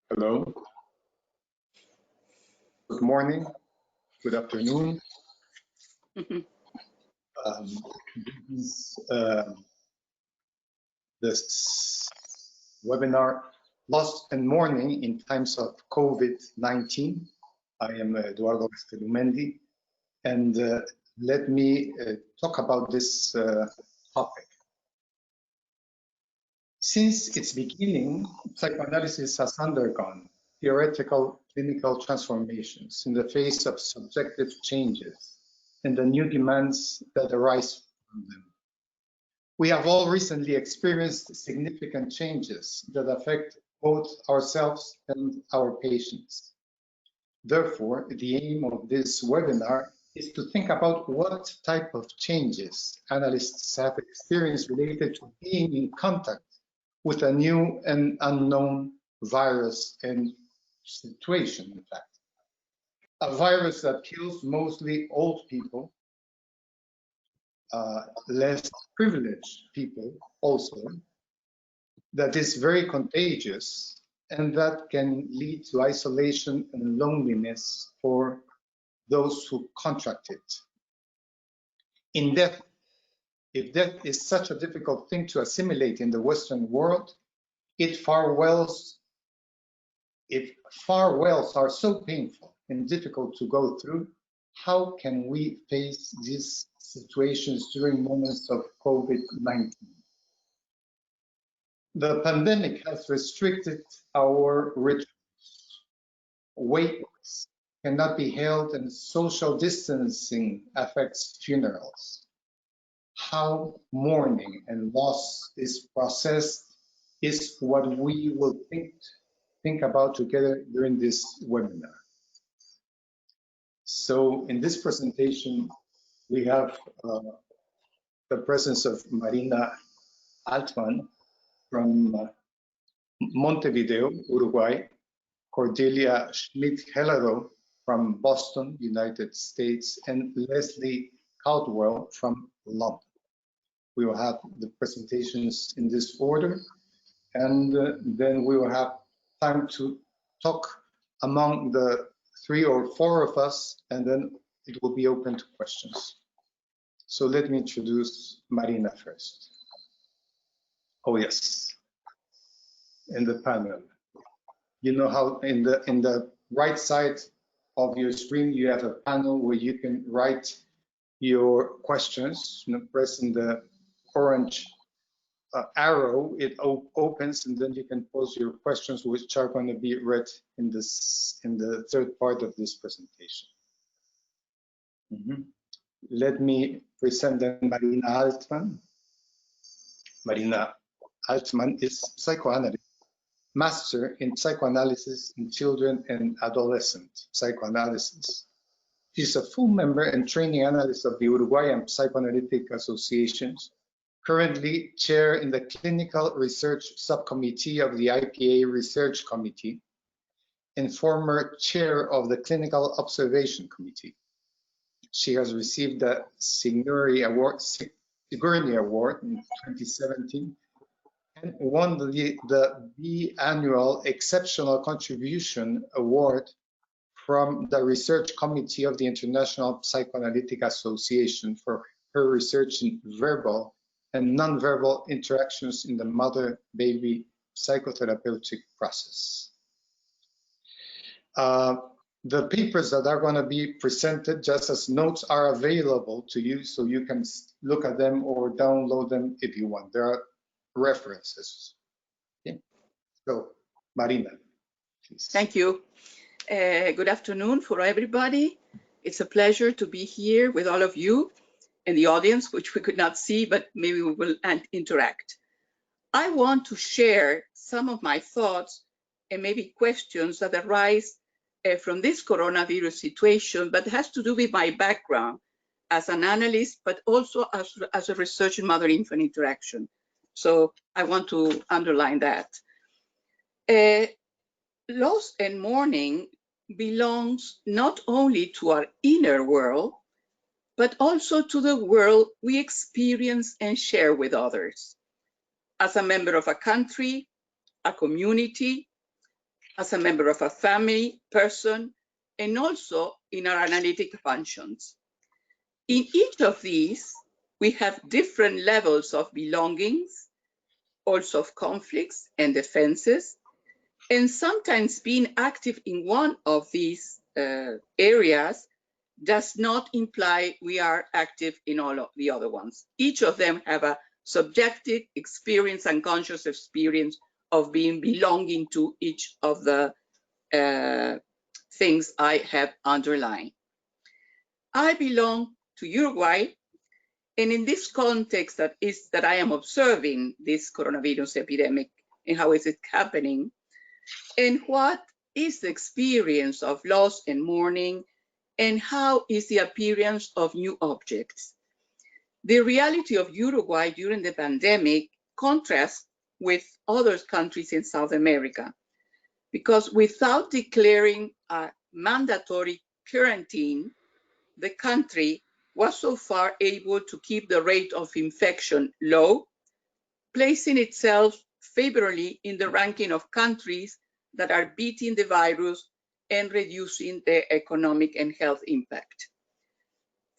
Hello. Good morning. Good afternoon. This webinar, Loss and Mourning in Times of COVID-19. I am Eduardo Castelumendi, and let me talk about this topic. Since its beginning, psychoanalysis has undergone theoretical clinical transformations in the face of subjective changes and the new demands that arise from them. We have all recently experienced significant changes that affect both ourselves and our patients. Therefore, the aim of this webinar is to think about what type of changes analysts have experienced related to being in contact with a new and unknown virus and situation, in fact. A virus that kills mostly old people, less privileged people also, that is very contagious and that can lead to isolation and loneliness for those who contract it. In death, if death is such a difficult thing to assimilate in the Western world, if farewells are so painful and difficult to go through, how can we face these situations during moments of COVID-19? The pandemic has restricted our rituals. Wakes cannot be held and social distancing affects funerals. How mourning and loss is processed is what we will think about together during this webinar. So in this presentation, we have the presence of Marina Altmann from Montevideo, Uruguay, Cordelia Schmidt-Hellerau from Boston, United States, and Lesley Caldwell from London. We will have the presentations in this order, and then we will have time to talk among the 3 or 4 of us, and then it will be open to questions. So let me introduce Marina first. Oh yes, in the panel. You know how in the right side of your screen you have a panel where you can write your questions. Pressing the orange arrow, it opens, and then you can pose your questions, which are going to be read in the third part of this presentation. Let me present then Marina Altmann. Marina Altmann is psychoanalyst, master in psychoanalysis in children and adolescent psychoanalysis. She's a full member and training analyst of the Uruguayan Psychoanalytic Associations, currently chair in the Clinical Research Subcommittee of the IPA Research Committee, and former chair of the Clinical Observation Committee. She has received the Sigourney Award in 2017 and won the biannual Exceptional Contribution Award from the Research Committee of the International Psychoanalytic Association for her research in verbal and non-verbal interactions in the mother-baby psychotherapeutic process. The papers that are going to be presented just as notes are available to you, so you can look at them or download them if you want. There are references. Okay. So, Marina, please. Thank you. Good afternoon for everybody. It's a pleasure to be here with all of you in the audience, which we could not see, but maybe we will interact. I want to share some of my thoughts and maybe questions that arise from this coronavirus situation, but it has to do with my background as an analyst, but also as a researcher in mother-infant interaction. So I want to underline that. Loss and mourning belongs not only to our inner world, but also to the world we experience and share with others. As a member of a country, a community, as a member of a family, person, and also in our analytic functions. In each of these, we have different levels of belongings, also of conflicts and defenses, and sometimes being active in one of these areas does not imply we are active in all of the other ones. Each of them have a subjective experience and conscious experience of being belonging to each of the things I have underlined. I belong to Uruguay, and in this context that I am observing this coronavirus epidemic and how is it happening, and what is the experience of loss and mourning, and how is the appearance of new objects. The reality of Uruguay during the pandemic contrasts with other countries in South America, because without declaring a mandatory quarantine, the country was so far able to keep the rate of infection low, placing itself favorably in the ranking of countries that are beating the virus and reducing the economic and health impact.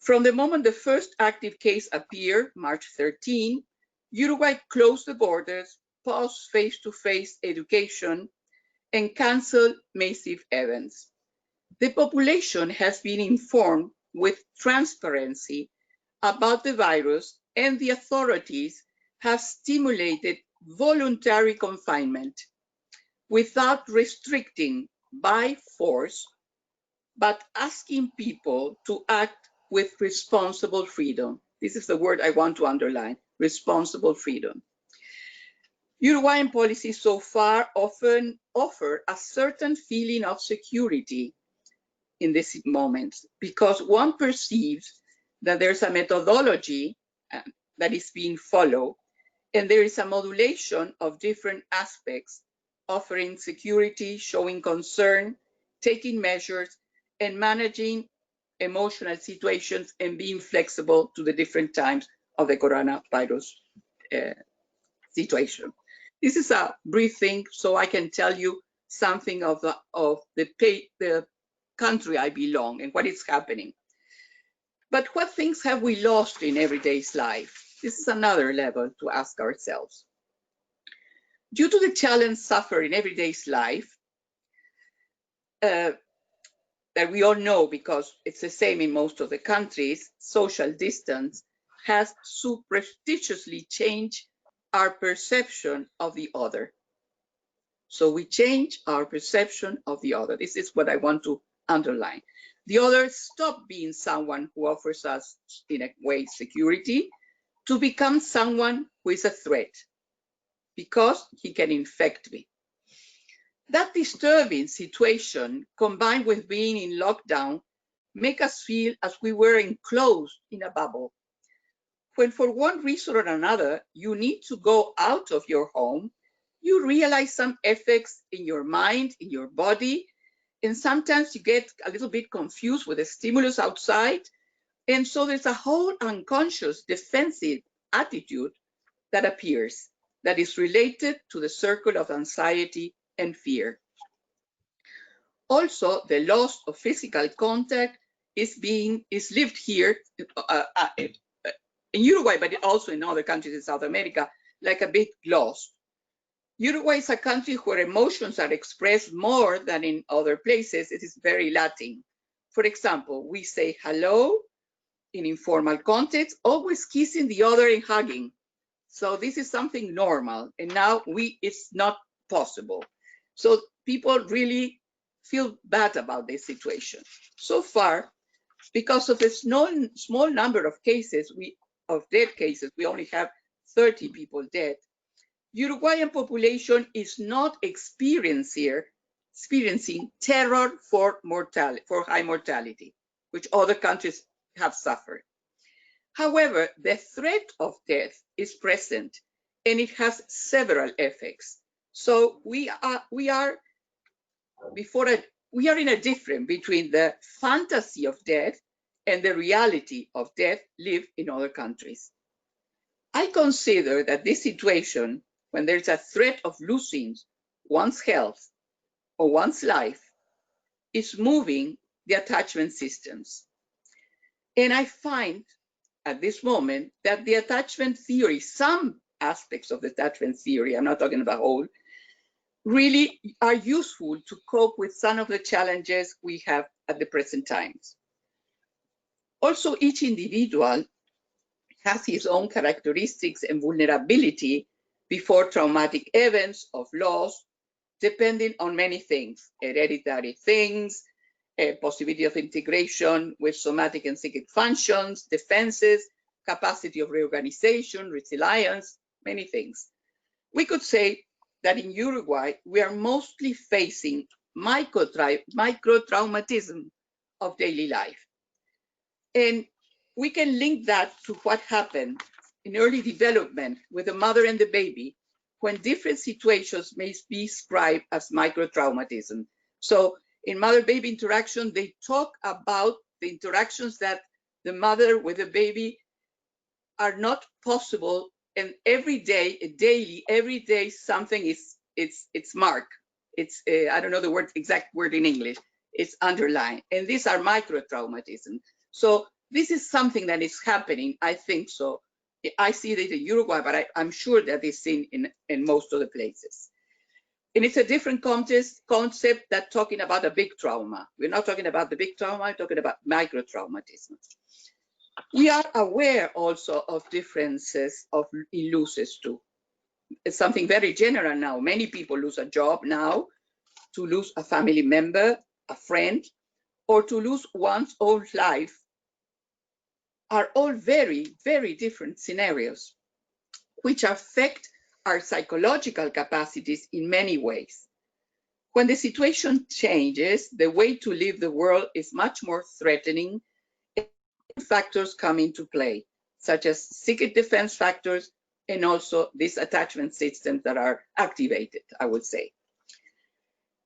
From the moment the first active case appeared, March 13, Uruguay closed the borders, paused face-to-face education, and canceled massive events. The population has been informed with transparency about the virus, and the authorities have stimulated voluntary confinement without restricting by force, but asking people to act with responsible freedom. This is the word I want to underline, responsible freedom. Uruguayan policies so far often offer a certain feeling of security in this moment, because one perceives that there's a methodology that is being followed, and there is a modulation of different aspects, offering security, showing concern, taking measures, and managing emotional situations, and being flexible to the different times of the coronavirus situation. This is a brief thing, so I can tell you something of the country I belong and what is happening. But what things have we lost in everyday's life? This is another level to ask ourselves. Due to the challenge suffered in everyday's life, that we all know because it's the same in most of the countries, social distance has superstitiously changed our perception of the other. So we change our perception of the other. This is what I want to underline. The other stopped being someone who offers us, in a way, security, to become someone who is a threat because he can infect me. That disturbing situation, combined with being in lockdown, make us feel as we were enclosed in a bubble. When for one reason or another, you need to go out of your home, you realize some effects in your mind, in your body, and sometimes you get a little bit confused with the stimulus outside. And so there's a whole unconscious defensive attitude that appears that is related to the circle of anxiety and fear. Also, the loss of physical contact is lived here in Uruguay, but also in other countries in South America, like a big loss. Uruguay is a country where emotions are expressed more than in other places. It is very Latin. For example, we say hello in informal context, always kissing the other and hugging. So this is something normal, and now it's not possible. So people really feel bad about this situation. So far, because of the small number of cases, of dead cases, we only have 30 people dead. Uruguayan population is not experiencing terror for high mortality, which other countries have suffered. However, the threat of death is present, and it has several effects. So we are in a difference between the fantasy of death and the reality of death lived in other countries. I consider that this situation, when there's a threat of losing one's health of one's life is moving the attachment systems. And I find at this moment that the attachment theory, some aspects of the attachment theory, I'm not talking about whole, really are useful to cope with some of the challenges we have at the present times. Also, each individual has his own characteristics and vulnerability before traumatic events of loss, depending on many things, hereditary things, a possibility of integration with somatic and psychic functions, defenses, capacity of reorganization, resilience, many things. We could say that in Uruguay, we are mostly facing micro-traumatism of daily life. And we can link that to what happened in early development with the mother and the baby, when different situations may be described as micro-traumatism. So in mother-baby interaction, they talk about the interactions that the mother with the baby are not possible, and every day something it's marked. It's I don't know the exact word in English. It's underlined, and these are micro-traumatism. So this is something that is happening, I think so. I see it in Uruguay, but I'm sure that it's seen in most of the places. And it's a different concept that talking about a big trauma. We're not talking about the big trauma, we're talking about micro-traumatism. We are aware also of differences in losses too. It's something very general now. Many people lose a job now, to lose a family member, a friend, or to lose one's own life are all very, very different scenarios, which affect our psychological capacities in many ways. When the situation changes, the way to live the world is much more threatening, and factors come into play, such as psychic defense factors and also these attachment systems that are activated, I would say.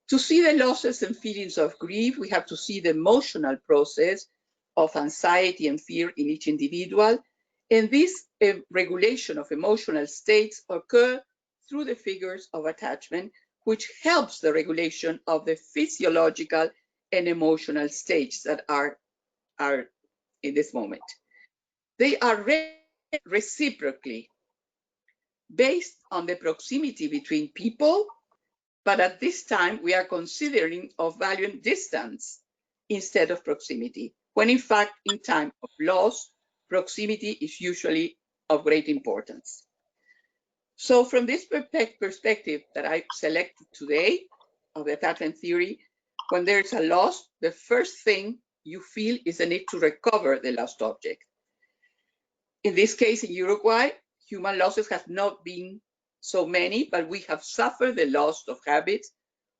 To see the losses and feelings of grief, we have to see the emotional process of anxiety and fear in each individual. And this regulation of emotional states occur through the figures of attachment, which helps the regulation of the physiological and emotional states that are in this moment. They are reciprocally based on the proximity between people, but at this time we are considering of valuing distance instead of proximity, when in fact in time of loss, proximity is usually of great importance. So from this perspective that I selected today of the attachment theory, when there's a loss, the first thing you feel is a need to recover the lost object. In this case, in Uruguay, human losses have not been so many, but we have suffered the loss of habits,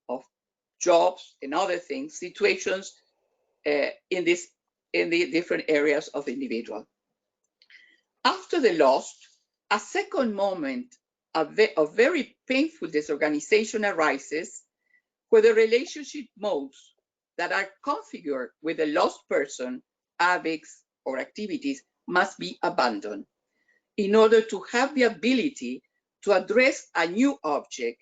of jobs, and other things, situations in the different areas of the individual. After the loss, a second moment of very painful disorganization arises, where the relationship modes that are configured with the lost person, habits, or activities must be abandoned in order to have the ability to address a new object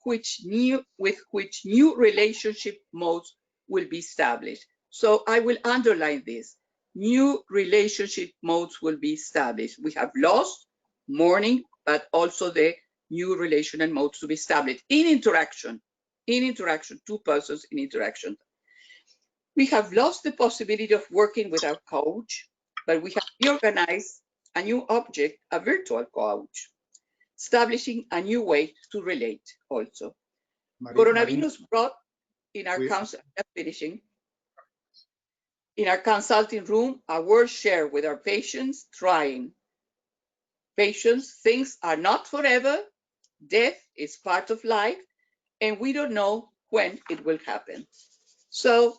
with which new relationship modes will be established. So I will underline this. New relationship modes will be established. We have lost, mourning, but also the new relational modes to be established in interaction, two persons in interaction. We have lost the possibility of working with our coach, but we have reorganized a new object, a virtual coach, establishing a new way to relate also. Coronavirus brought in our in our consulting room, a word shared with our patients, trying. Patients, things are not forever, death is part of life, and we don't know when it will happen. So,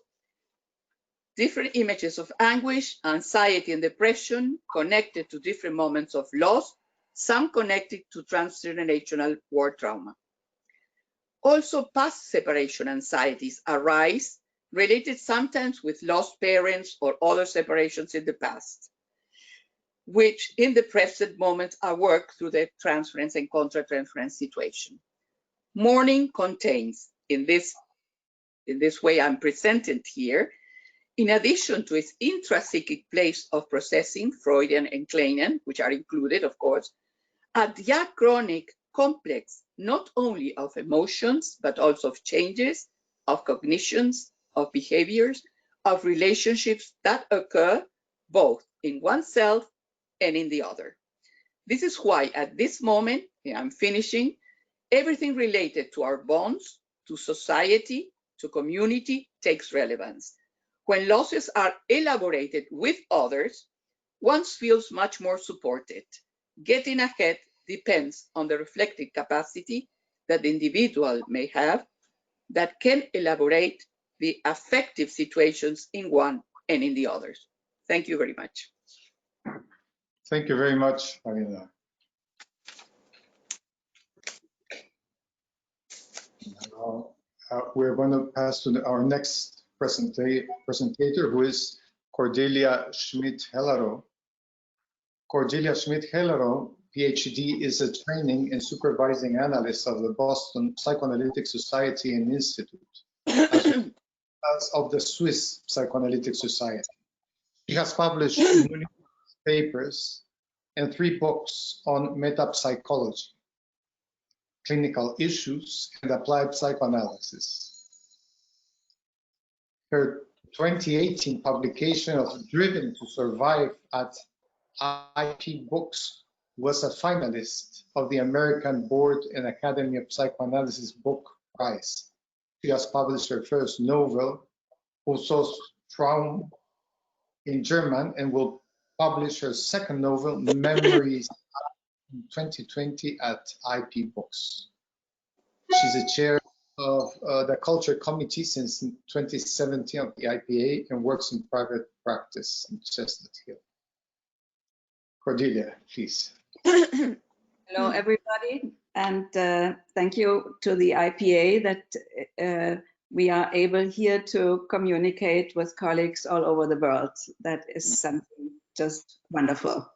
different images of anguish, anxiety, and depression connected to different moments of loss, some connected to transgenerational war trauma. Also, past separation anxieties arise, related sometimes with lost parents or other separations in the past, which in the present moment are worked through the transference and contra-transference situation. Mourning contains, in this in this way I'm presented here, in addition to its intrapsychic place of processing, Freudian and Kleinian, which are included, of course, a diachronic complex not only of emotions, but also of changes, of cognitions, of behaviors, of relationships that occur both in oneself and in the other. This is why at this moment, I'm finishing, everything related to our bonds, to society, to community takes relevance. When losses are elaborated with others, one feels much more supported. Getting ahead depends on the reflective capacity that the individual may have that can elaborate the affective situations in one and in the others. Thank you very much. Thank you very much, Marina. Now, we're going to pass to our next presenter, who is Cordelia Schmidt-Hellerau. Cordelia Schmidt-Hellerau, PhD, is a training and supervising analyst of the Boston Psychoanalytic Society and Institute, as of the Swiss Psychoanalytic Society. She has published numerous papers and 3 books on metapsychology, clinical issues, and applied psychoanalysis. Her 2018 publication of Driven to Survive at IP Books was a finalist of the American Board and Academy of Psychoanalysis Book Prize. She has published her first novel, Usos Traum, in German, and will publish her second novel, Memories, in 2020 at IP Books. She's a chair of the Culture Committee since 2017 of the IPA and works in private practice in Chestnut Hill. Cordelia, please. Hello, everybody, and thank you to the IPA that we are able here to communicate with colleagues all over the world. That is something just wonderful.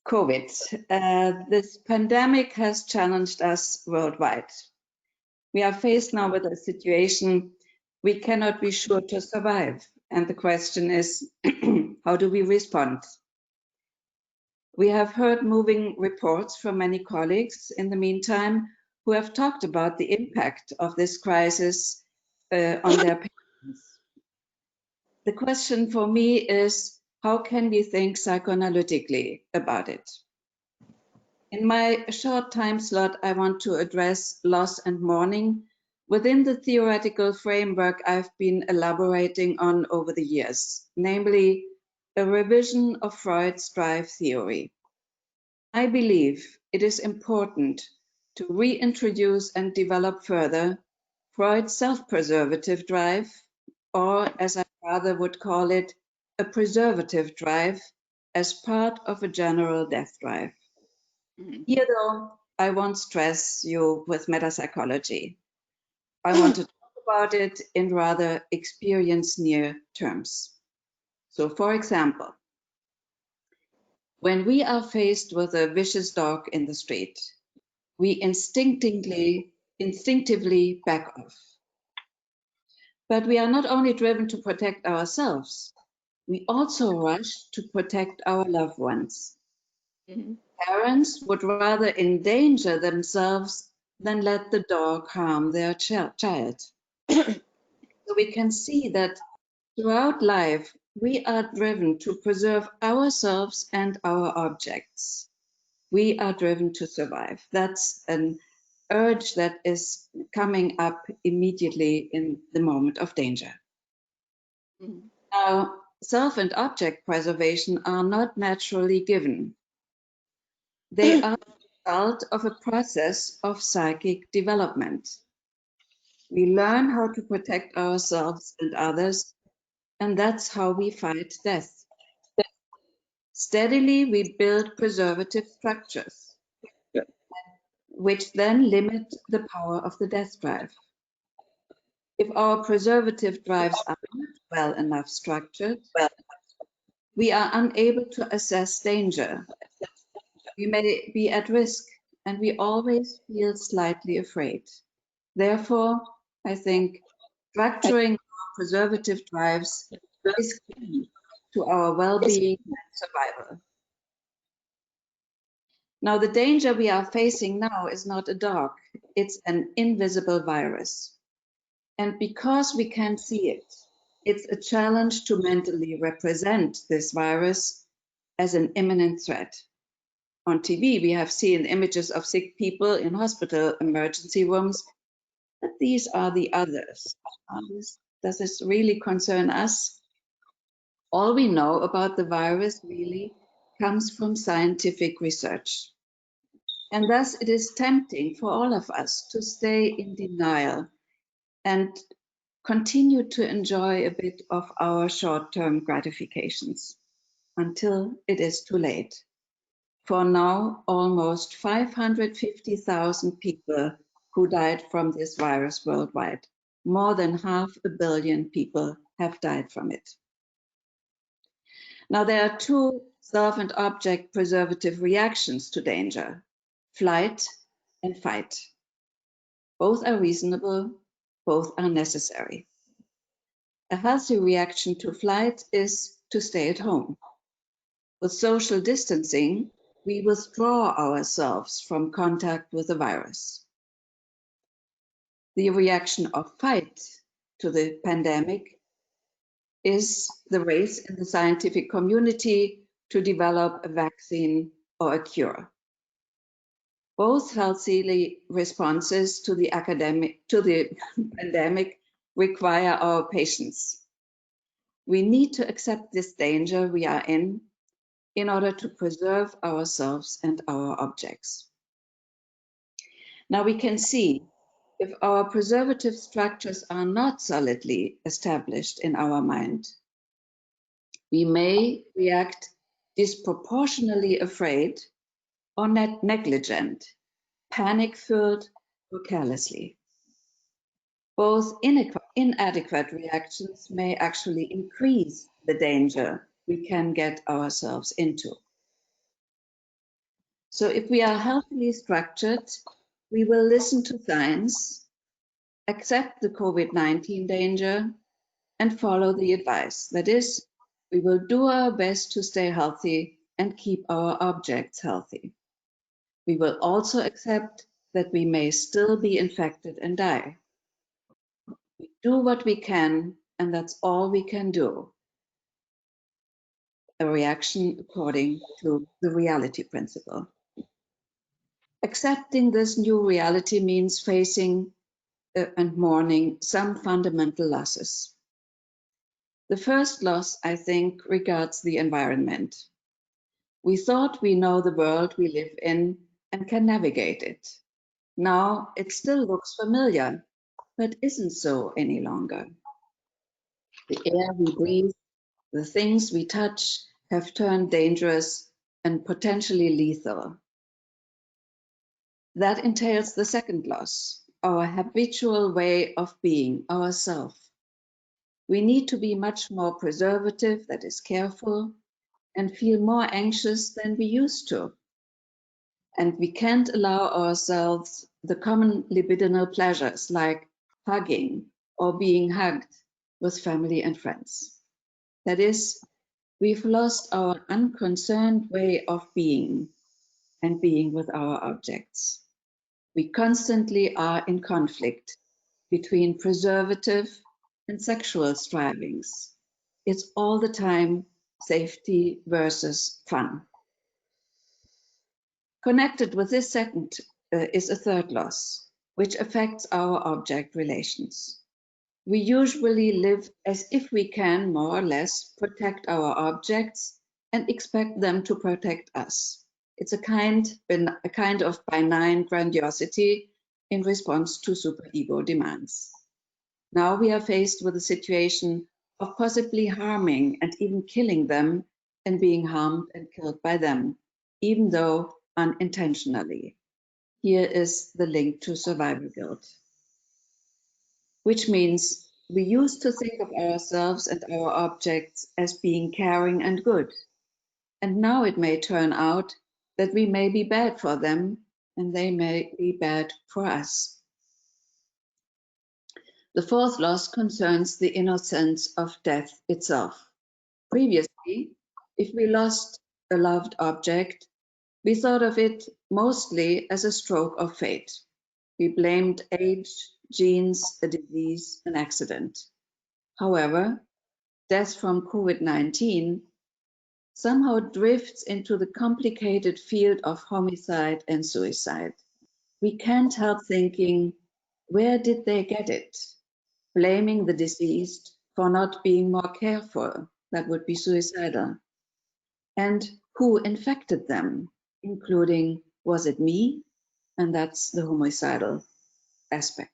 COVID. This pandemic has challenged us worldwide. We are faced now with a situation we cannot be sure to survive. And the question is, how do we respond? We have heard moving reports from many colleagues in the meantime who have talked about the impact of this crisis on their patients. The question for me is, how can we think psychoanalytically about it? In my short time slot, I want to address loss and mourning within the theoretical framework I've been elaborating on over the years, namely a revision of Freud's drive theory. I believe it is important to reintroduce and develop further Freud's self-preservative drive, or as I rather would call it, a preservative drive as part of a general death drive. Here, though, I won't stress you with metapsychology. I want to talk about it in rather experience-near terms. So, for example, when we are faced with a vicious dog in the street, we instinctively back off. But we are not only driven to protect ourselves, we also rush to protect our loved ones. Parents would rather endanger themselves than let the dog harm their child. So we can see that throughout life, we are driven to preserve ourselves and our objects. We are driven to survive. That's an urge that is coming up immediately in the moment of danger. Now, self and object preservation are not naturally given. They are the result of a process of psychic development. We learn how to protect ourselves and others, and that's how we fight death. Steadily, we build preservative structures, which then limit the power of the death drive. If our preservative drives are not well enough structured, we are unable to assess danger. We may be at risk, and we always feel slightly afraid. Therefore, I think structuring our preservative drives is key to our well-being and survival. Now, the danger we are facing now is not a dog, it's an invisible virus. And because we can't see it, it's a challenge to mentally represent this virus as an imminent threat. On TV, we have seen images of sick people in hospital emergency rooms, but these are the others. Does this really concern us? All we know about the virus really comes from scientific research. And thus it is tempting for all of us to stay in denial and continue to enjoy a bit of our short-term gratifications until it is too late. For now, almost 550,000 people who died from this virus worldwide. More than 500 million people have died from it. Now, there are two self and object preservative reactions to danger: flight and fight. Both are reasonable, both are necessary. A healthy reaction to flight is to stay at home. With social distancing, we withdraw ourselves from contact with the virus. The reaction of fight to the pandemic is the race in the scientific community to develop a vaccine or a cure. Both healthy responses to the pandemic require our patience. We need to accept this danger we are in order to preserve ourselves and our objects. Now we can see if our preservative structures are not solidly established in our mind, we may react disproportionately afraid or negligent, panic-filled or carelessly. Both inadequate reactions may actually increase the danger we can get ourselves into. So if we are healthily structured, we will listen to science, accept the COVID-19 danger, and follow the advice. That is, we will do our best to stay healthy and keep our objects healthy. We will also accept that we may still be infected and die. We do what we can, and that's all we can do. A reaction according to the reality principle. Accepting this new reality means facing and mourning some fundamental losses. The first loss, I think, regards the environment. We thought we know the world we live in and can navigate it. Now it still looks familiar, but isn't so any longer. The air we breathe, the things we touch have turned dangerous and potentially lethal. That entails the second loss, our habitual way of being, ourself. We need to be much more preservative, that is careful, and feel more anxious than we used to. And we can't allow ourselves the common libidinal pleasures like hugging or being hugged with family and friends. That is, we've lost our unconcerned way of being and being with our objects. We constantly are in conflict between preservative and sexual strivings. It's all the time safety versus fun. Connected with this second is a third loss, which affects our object relations. We usually live as if we can, more or less, protect our objects and expect them to protect us. It's a kind of benign grandiosity in response to superego demands. Now we are faced with a situation of possibly harming and even killing them and being harmed and killed by them, even though unintentionally. Here is the link to survival guilt, which means we used to think of ourselves and our objects as being caring and good. And now it may turn out that we may be bad for them and they may be bad for us. The fourth loss concerns the innocence of death itself. Previously, if we lost a loved object, we thought of it mostly as a stroke of fate. We blamed age, genes, a disease, an accident. However, death from COVID-19 somehow drifts into the complicated field of homicide and suicide. We can't help thinking, where did they get it? Blaming the deceased for not being more careful, that would be suicidal. And who infected them, including, was it me? And that's the homicidal aspect.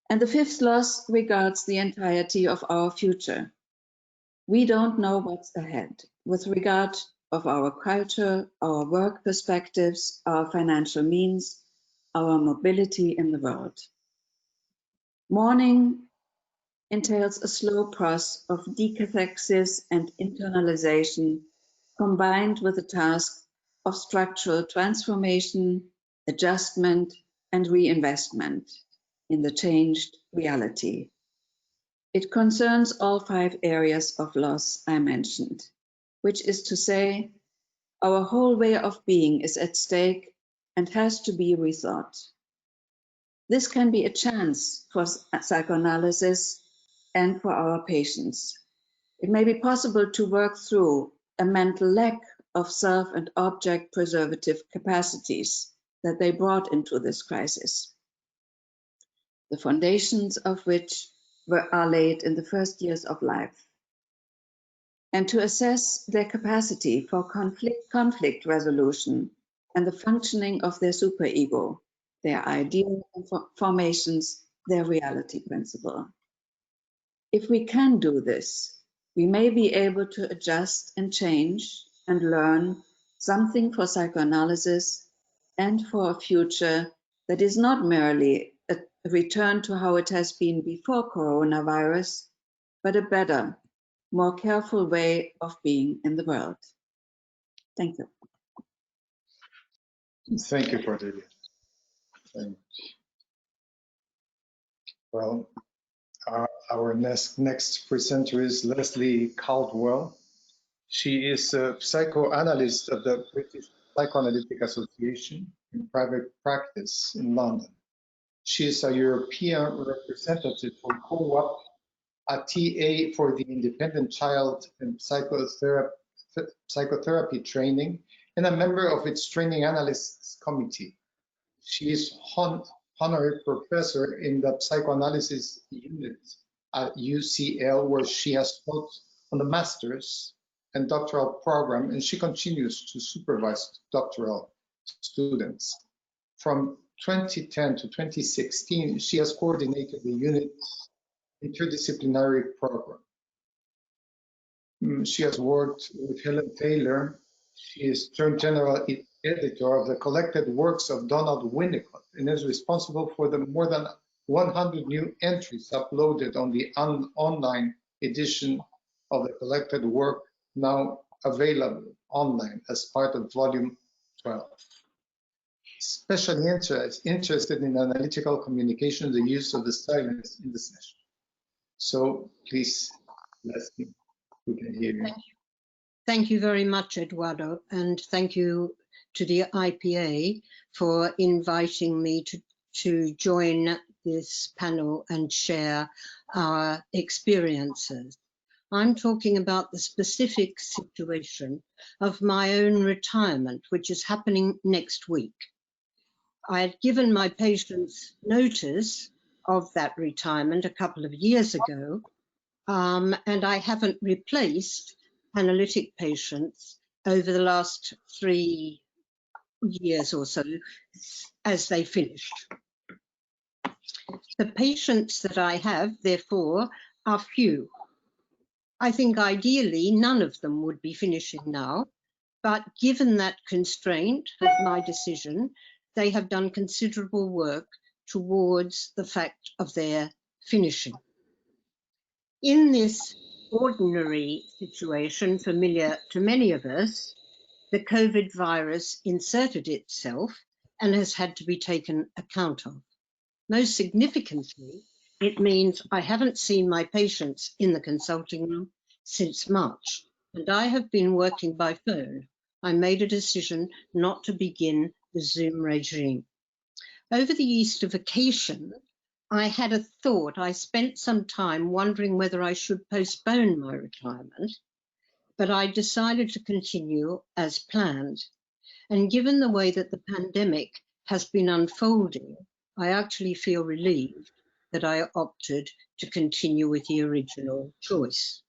And the fifth loss regards the entirety of our future. We don't know what's ahead with regard of our culture, our work perspectives, our financial means, our mobility in the world. Mourning entails a slow process of decathexis and internalization combined with the task of structural transformation, adjustment, and reinvestment in the changed reality. It concerns all 5 areas of loss I mentioned, which is to say, our whole way of being is at stake and has to be rethought. This can be a chance for psychoanalysis and for our patients. It may be possible to work through a mental lack of self and object preservative capacities that they brought into this crisis, the foundations of which are laid in the first years of life, and to assess their capacity for conflict resolution and the functioning of their superego, their ideal formations, their reality principle. If we can do this, we may be able to adjust and change and learn something for psychoanalysis and for a future that is not merely a return to how it has been before coronavirus, but a better, more careful way of being in the world. Thank you. Thank you, Cordelia. Well, our next presenter is Lesley Caldwell. She is a psychoanalyst of the British Psychoanalytic Association in private practice in London. She is a European representative for COAP, a TA for the Independent Child and Psychotherapy Training, and a member of its Training Analysts Committee. She is honorary professor in the psychoanalysis unit at UCL, where she has taught on the master's and doctoral program, and she continues to supervise doctoral students. From 2010 to 2016, she has coordinated the unit's interdisciplinary program. She has worked with Helen Taylor. She is turned general editor of the collected works of Donald Winnicott and is responsible for the more than 100 new entries uploaded on the online edition of the collected work, now available online as part of volume 12. Especially interested in analytical communication, the use of the silence in the session. So please, Lesley, we can hear you. Thank you very much, Eduardo, and thank you to the IPA for inviting me to join this panel and share our experiences. I'm talking about the specific situation of my own retirement, which is happening next week. I had given my patients notice of that retirement a couple of years ago, and I haven't replaced analytic patients over the last 3 years or so as they finished. The patients that I have, therefore, are few. I think ideally none of them would be finishing now, but given that constraint of my decision, they have done considerable work towards the fact of their finishing. In this ordinary situation familiar to many of us, the COVID virus inserted itself and has had to be taken account of. Most significantly, it means I haven't seen my patients in the consulting room since March, and I have been working by phone. I made a decision not to begin the Zoom regime. Over the Easter vacation, I had a thought. I spent some time wondering whether I should postpone my retirement, but I decided to continue as planned. And given the way that the pandemic has been unfolding, I actually feel relieved that I opted to continue with the original choice.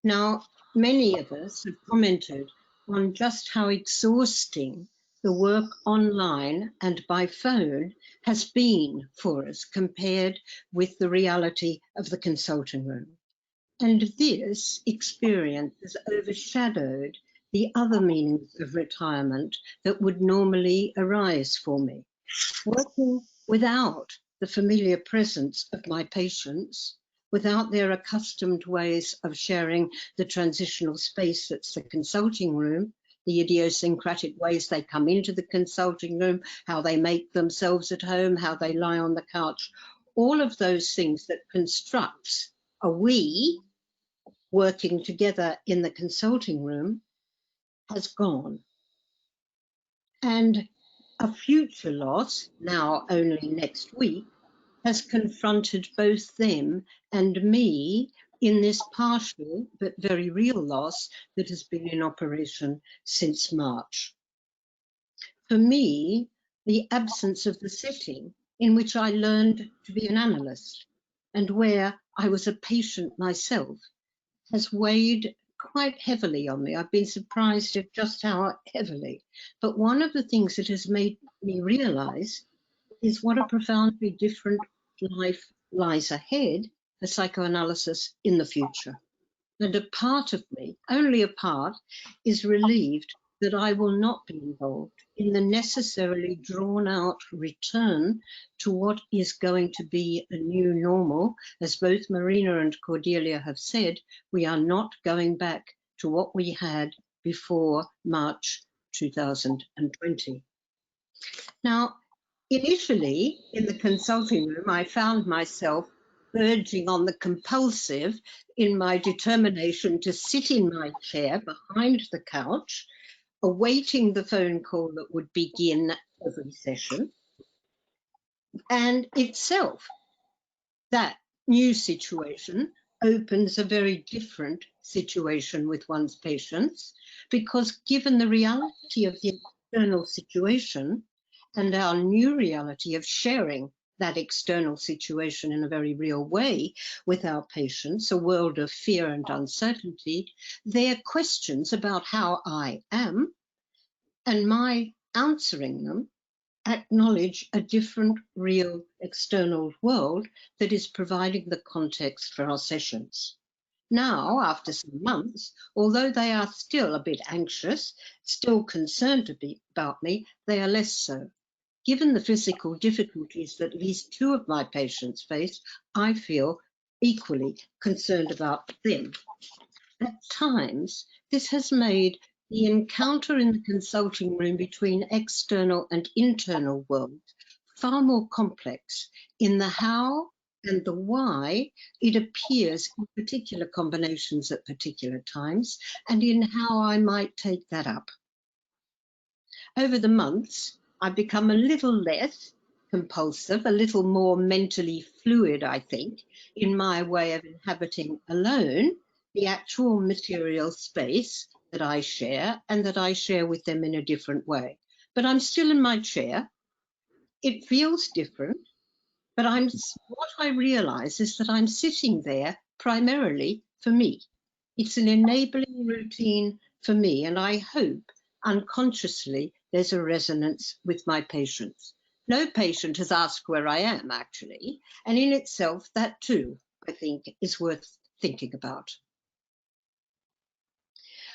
Now, many of us have commented on just how exhausting the work online and by phone has been for us compared with the reality of the consulting room. And this experience has overshadowed the other meanings of retirement that would normally arise for me. Working without the familiar presence of my patients, without their accustomed ways of sharing the transitional space that's the consulting room, the idiosyncratic ways they come into the consulting room, how they make themselves at home, how they lie on the couch, all of those things that constructs a we working together in the consulting room has gone. And a future loss, now only next week, has confronted both them and me in this partial but very real loss that has been in operation since March. For me, the absence of the setting in which I learned to be an analyst and where I was a patient myself has weighed quite heavily on me. I've been surprised at just how heavily. But one of the things that has made me realize is what a profoundly different life lies ahead for psychoanalysis in the future. And a part of me, only a part, is relieved that I will not be involved in the necessarily drawn out return to what is going to be a new normal. As both Marina and Cordelia have said, we are not going back to what we had before March 2020. Now, initially in the consulting room, I found myself verging on the compulsive in my determination to sit in my chair behind the couch, awaiting the phone call that would begin every session. And itself, that new situation opens a very different situation with one's patients, because given the reality of the external situation and our new reality of sharing that external situation in a very real way with our patients, a world of fear and uncertainty, their questions about how I am and my answering them acknowledge a different real external world that is providing the context for our sessions. Now, after some months, although they are still a bit anxious, still concerned about me, they are less so. Given the physical difficulties that at least two of my patients face, I feel equally concerned about them. At times, this has made the encounter in the consulting room between external and internal worlds far more complex in the how and the why it appears in particular combinations at particular times, and in how I might take that up. Over the months, I've become a little less compulsive, a little more mentally fluid, I think, in my way of inhabiting alone the actual material space that I share and that I share with them in a different way. But I'm still in my chair. It feels different, but what I realize is that I'm sitting there primarily for me. It's an enabling routine for me, and I hope unconsciously there's a resonance with my patients. No patient has asked where I am, actually, and in itself, that too, I think, is worth thinking about.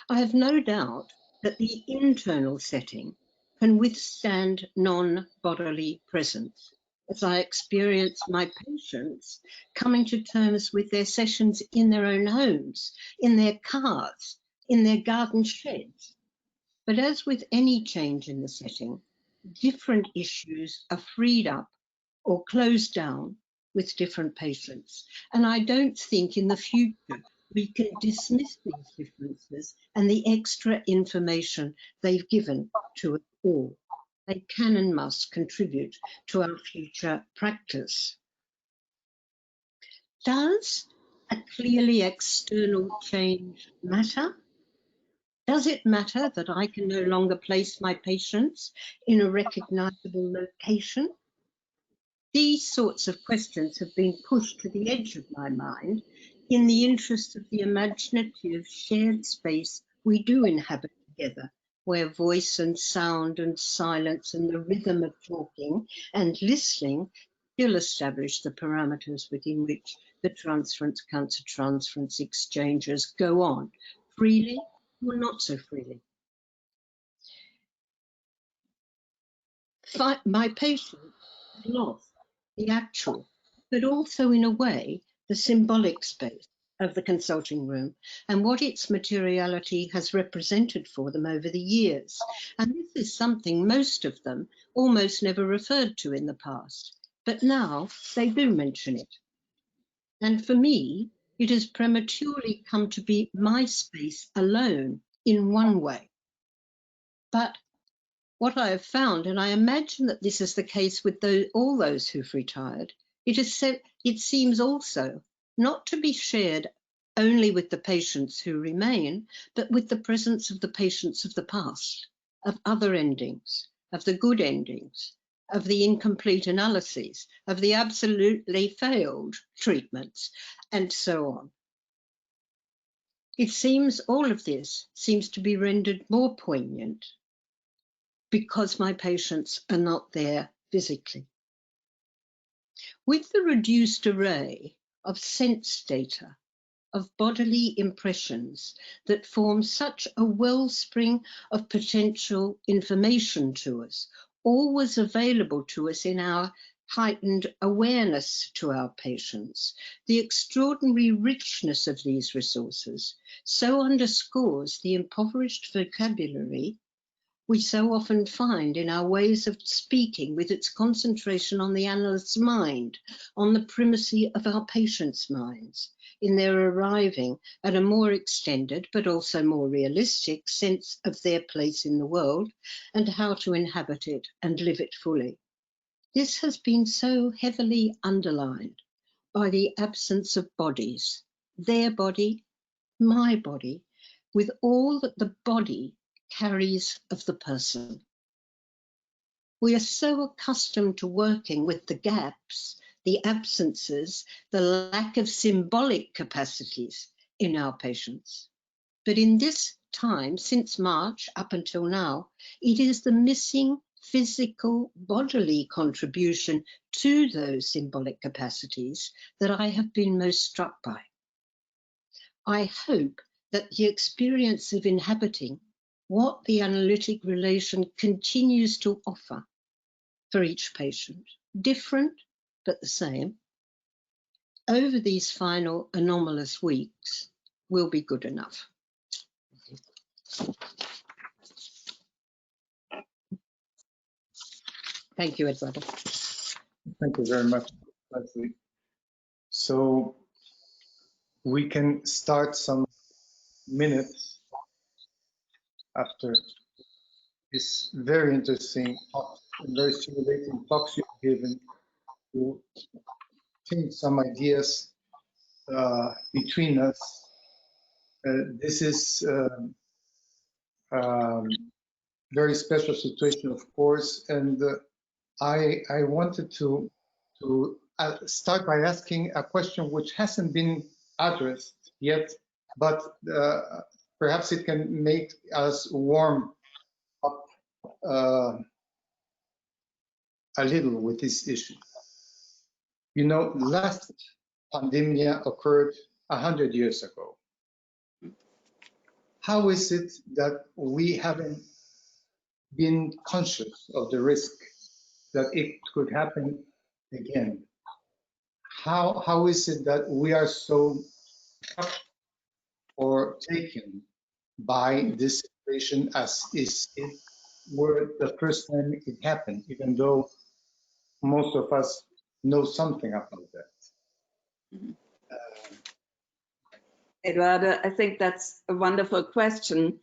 I have no doubt that the internal setting can withstand non-bodily presence, as I experience my patients coming to terms with their sessions in their own homes, in their cars, in their garden sheds. But as with any change in the setting, different issues are freed up or closed down with different patients. And I don't think in the future we can dismiss these differences and the extra information they've given to us all. They can and must contribute to our future practice. Does a clearly external change matter? Does it matter that I can no longer place my patients in a recognizable location? These sorts of questions have been pushed to the edge of my mind in the interest of the imaginative shared space we do inhabit together, where voice and sound and silence and the rhythm of talking and listening still establish the parameters within which the transference, counter-transference exchanges go on, freely or not so freely. My patient has lost the actual, but also in a way, the symbolic space of the consulting room and what its materiality has represented for them over the years. And this is something most of them almost never referred to in the past, but now they do mention it. And for me, it has prematurely come to be my space alone in one way. But what I have found, and I imagine that this is the case with all those who've retired, it seems also not to be shared only with the patients who remain, but with the presence of the patients of the past, of other endings, of the good endings, of the incomplete analyses, of the absolutely failed treatments, and so on. It seems all of this seems to be rendered more poignant because my patients are not there physically. With the reduced array of sense data, of bodily impressions that form such a wellspring of potential information to us, always available to us in our heightened awareness to our patients, the extraordinary richness of these resources so underscores the impoverished vocabulary we so often find in our ways of speaking, with its concentration on the analyst's mind, on the primacy of our patients' minds, in their arriving at a more extended but also more realistic sense of their place in the world and how to inhabit it and live it fully. This has been so heavily underlined by the absence of bodies, their body, my body, with all that the body carries of the person. We are so accustomed to working with the gaps, the absences, the lack of symbolic capacities in our patients. But in this time, since March up until now, it is the missing physical bodily contribution to those symbolic capacities that I have been most struck by. I hope that the experience of inhabiting what the analytic relation continues to offer for each patient, different but the same, over these final anomalous weeks will be good enough. Thank you, Eduardo. Thank you very much, Lesley. So we can start some minutes after this very interesting and very stimulating talks you've given to change some ideas between us. This is very special situation, of course, and I wanted to start by asking a question which hasn't been addressed yet, but perhaps it can make us warm up a little with this issue. You know, last pandemia occurred 100 years ago. How is it that we haven't been conscious of the risk that it could happen again? How is it that we are so shocked or taken by this situation as if it were the first time it happened, even though most of us know something about that. Eduardo, I think that's a wonderful question.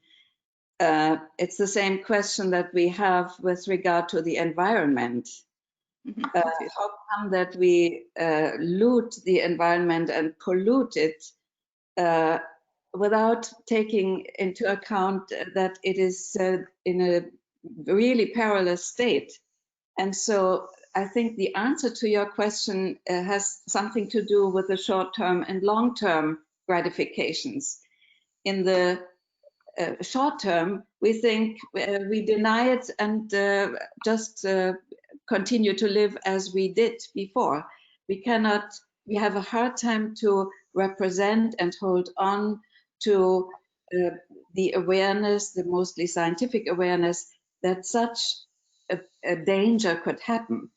It's the same question that we have with regard to the environment. How come that we loot the environment and pollute it without taking into account that it is in a really perilous state? And so I think the answer to your question has something to do with the short-term and long-term gratifications. In the short term, we think we deny it and just continue to live as we did before. We have a hard time to represent and hold on to the awareness, the mostly scientific awareness, that such a danger could happen.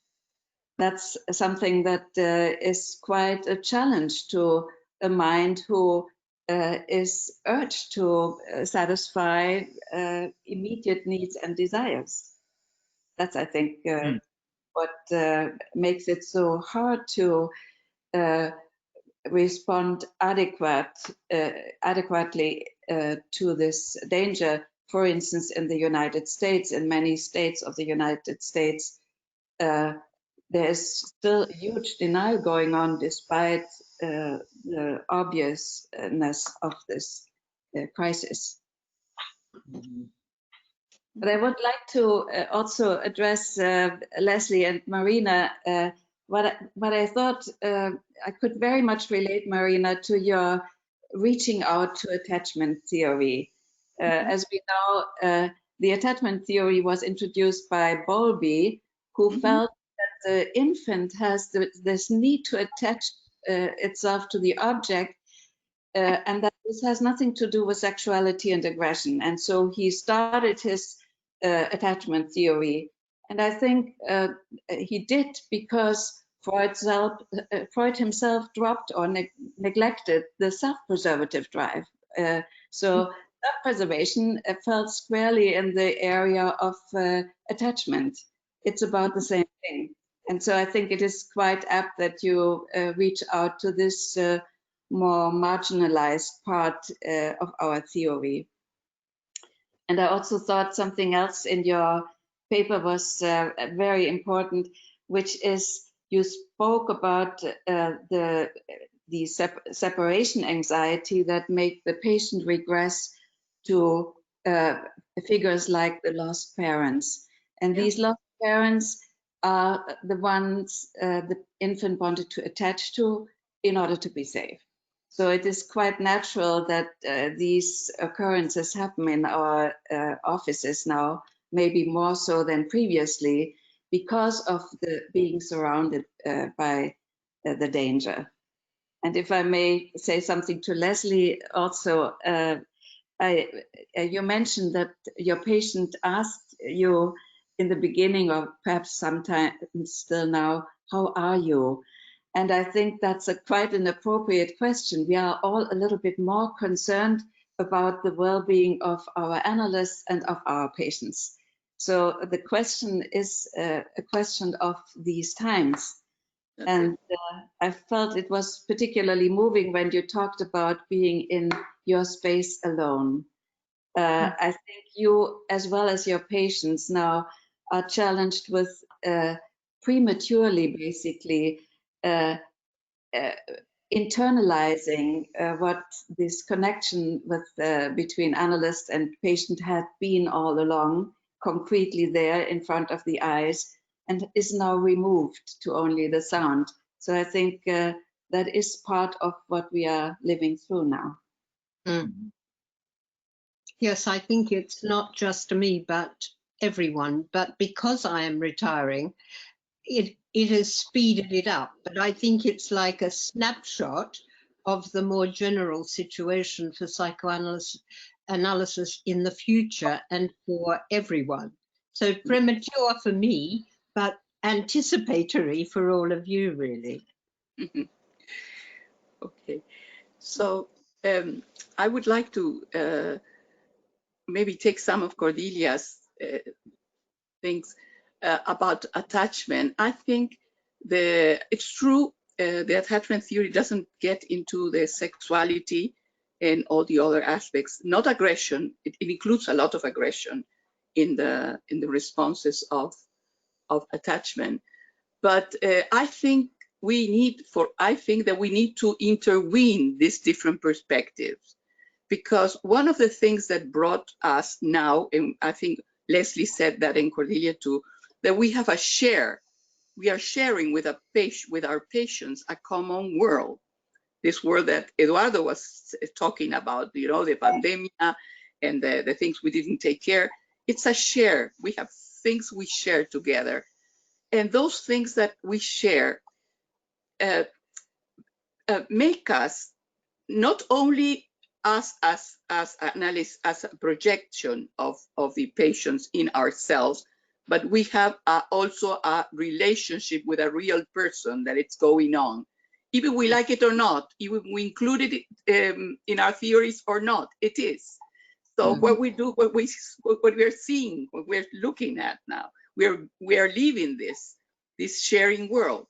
That's something that is quite a challenge to a mind who is urged to satisfy immediate needs and desires. That's, I think, what makes it so hard to respond adequately to this danger. For instance, in the United States, in many states of the United States, there is still huge denial going on despite the obviousness of this crisis. But I would like to also address Lesley and Marina. What I thought I could very much relate, Marina, to your reaching out to attachment theory. As we know, the attachment theory was introduced by Bowlby, who felt that the infant has this need to attach itself to the object, and that this has nothing to do with sexuality and aggression. And so he started his attachment theory. And I think he did because Freud himself dropped or neglected the self-preservative drive. So self-preservation fell squarely in the area of attachment. It's about the same thing. And so I think it is quite apt that you reach out to this more marginalized part of our theory. And I also thought something else in your paper was very important, which is you spoke about the separation anxiety that make the patient regress to figures like the lost parents. And these lost parents are the ones the infant wanted to attach to in order to be safe. So it is quite natural that these occurrences happen in our offices now, maybe more so than previously, because of the being surrounded by the danger. And if I may say something to Lesley also, you mentioned that your patient asked you in the beginning, or perhaps sometime still now, how are you? And I think that's quite an appropriate question. We are all a little bit more concerned about the well-being of our analysts and of our patients. So the question is a question of these times. And I felt it was particularly moving when you talked about being in your space alone. I think you, as well as your patients now, are challenged with prematurely, basically, internalizing what this connection with between analyst and patient had been all along, concretely there in front of the eyes, and is now removed to only the sound. So I think that is part of what we are living through now. Yes, I think it's not just me, but everyone. But because I am retiring, it has speeded it up. But I think it's like a snapshot of the more general situation for psychoanalysis in the future and for everyone. So premature for me, but anticipatory for all of you, really. Okay, so I would like to maybe take some of Cordelia's things about attachment. I think it's true, the attachment theory doesn't get into the sexuality and all the other aspects, not aggression. It includes a lot of aggression in the responses of attachment. But I think that we need to intervene these different perspectives, because one of the things that brought us now, and I think Lesley said that in Cordelia too, that we have a share. We are sharing with our patients a common world. This world that Eduardo was talking about, the pandemia and the things we didn't take care. It's a share. We have things we share together. And those things that we share make us not only us as analysts, as a projection of the patients in ourselves, but we have also a relationship with a real person that it's going on. Even we like it or not, even we included it in our theories or not, it is. So what we do, what we are seeing, what we're looking at now, we are living this sharing world.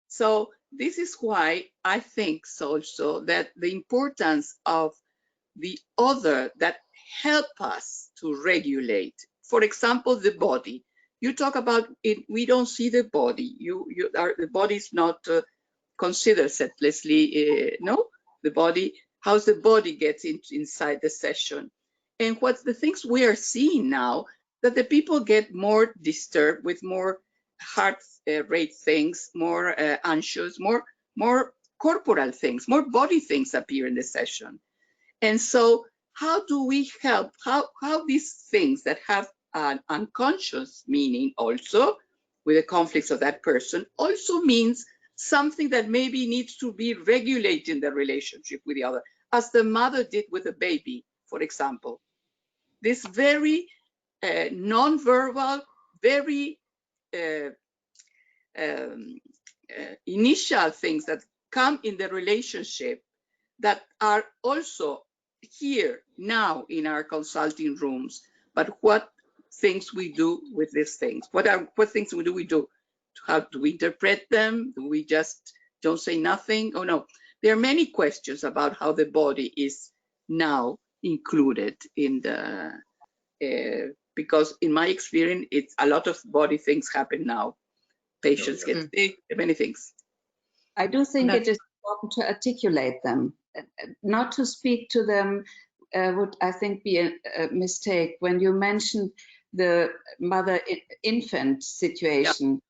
So this is why I think also that the importance of the other that help us to regulate, for example, the body. You talk about it, we don't see the body. The body is not considered, said Lesley, no? The body, how's the body gets inside the session? And what's the things we are seeing now, that the people get more disturbed with more heart rate things, more anxious, more corporal things, more body things appear in the session. And so how do we help, how these things that have an unconscious meaning also with the conflicts of that person also means something that maybe needs to be regulating the relationship with the other, as the mother did with the baby, for example. This very non-verbal, very initial things that come in the relationship that are also here now in our consulting rooms, but what things we do with these things. What things do we do? How do we interpret them? Do we just don't say nothing? Oh no, there are many questions about how the body is now included in the, because in my experience, it's a lot of body things happen now. Patients get sick, many things. I do think it is important to articulate them. Not to speak to them would, I think, be a mistake. When you mentioned the mother-infant situation,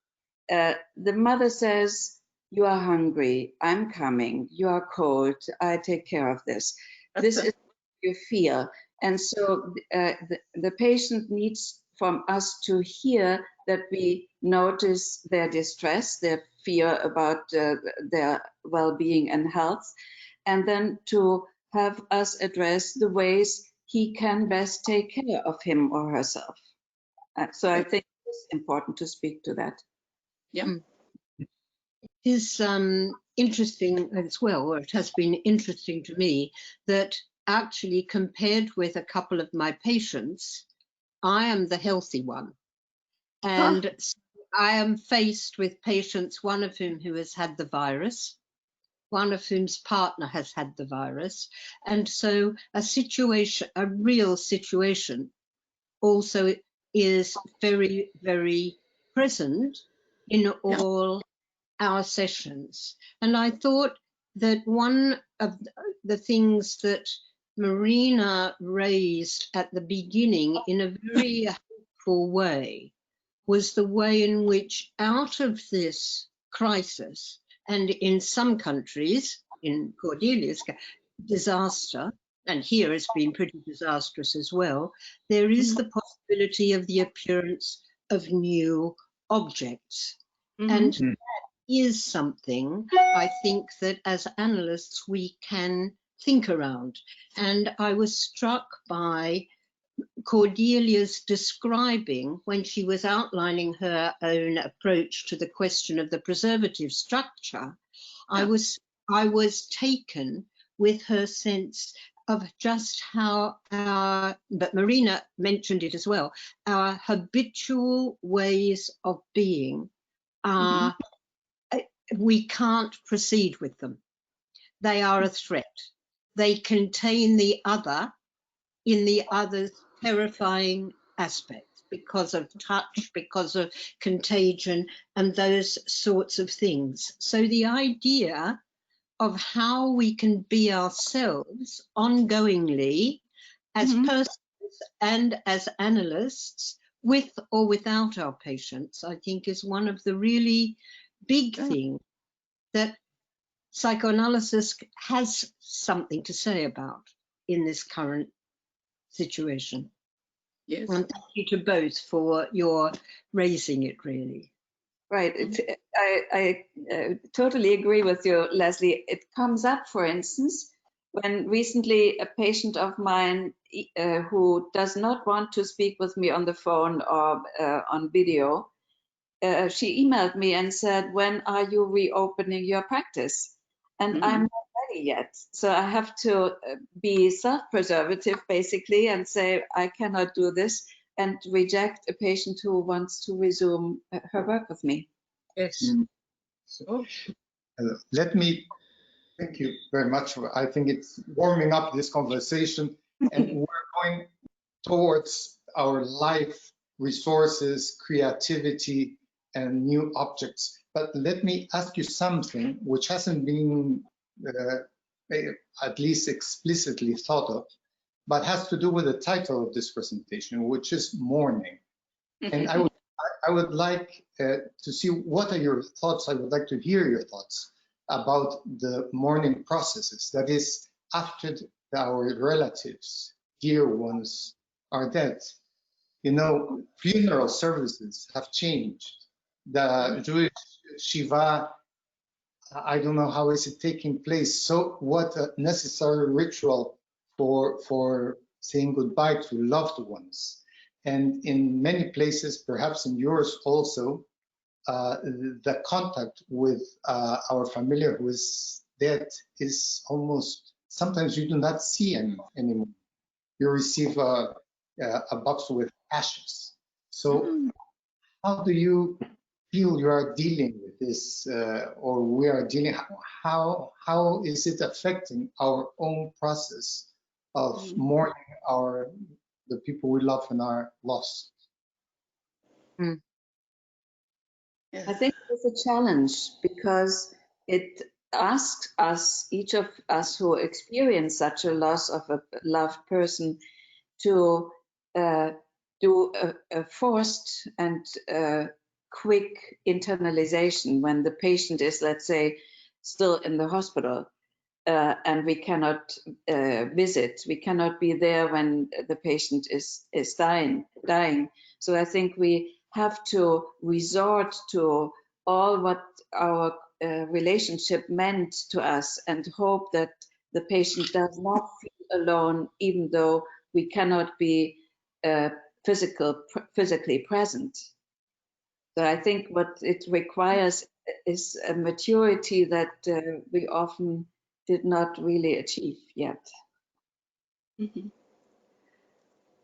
the mother says, you are hungry, I'm coming, you are cold, I take care of this. This is what you feel. And so the patient needs from us to hear that we notice their distress, their fear about their well-being and health, and then to have us address the ways he can best take care of him or herself. So I think it's important to speak to that. Yeah. It is interesting as well, or it has been interesting to me, that actually compared with a couple of my patients, I am the healthy one. And I am faced with patients, one of whom who has had the virus, one of whom's partner has had the virus. And so a situation, a real situation, also is very, very present in all our sessions. And I thought that one of the things that Marina raised at the beginning in a very helpful way was the way in which, out of this crisis, and in some countries, in Cordelia's disaster, and here it's been pretty disastrous as well, there is the possibility of the appearance of new objects. And that is something I think that as analysts we can think around. And I was struck by Cordelia's describing, when she was outlining her own approach to the question of the preservative structure, I was taken with her sense of just how but Marina mentioned it as well, our habitual ways of being are we can't proceed with them. They are a threat. They contain the other in the other's terrifying aspects because of touch, because of contagion, and those sorts of things. So the idea of how we can be ourselves ongoingly as persons and as analysts, with or without our patients, I think is one of the really big things that psychoanalysis has something to say about in this current situation. Yes. And thank you to both for your raising it, really. Right. I totally agree with you, Lesley. It comes up, for instance, when recently a patient of mine who does not want to speak with me on the phone or on video, she emailed me and said, when are you reopening your practice? And I'm not ready yet. So I have to be self-preservative, basically, and say, I cannot do this, and reject a patient who wants to resume her work with me. Yes. So, let me thank you very much. I think it's warming up this conversation, and we're going towards our life resources, creativity, and new objects. But let me ask you something which hasn't been at least explicitly thought of, but has to do with the title of this presentation, which is mourning. And I would like to see what are your thoughts. I would like to hear your thoughts about the mourning processes. That is, after our relatives, dear ones, are dead. You know, funeral services have changed. The Jewish Shiva, I don't know how is it taking place. So what a necessary ritual for saying goodbye to loved ones. And in many places, perhaps in yours also, the contact with our familiar who is dead is almost, sometimes you do not see anymore. You receive a box with ashes. So how do you feel you are dealing with this, or we are dealing, how is it affecting our own process of mourning the people we love and are lost? I think it's a challenge because it asks us, each of us who experience such a loss of a loved person, to do a forced and quick internalization when the patient is, let's say, still in the hospital and we cannot visit. We cannot be there when the patient is dying. So I think we have to resort to all what our relationship meant to us and hope that the patient does not feel alone, even though we cannot be physically present. So I think what it requires is a maturity that we often did not really achieve yet.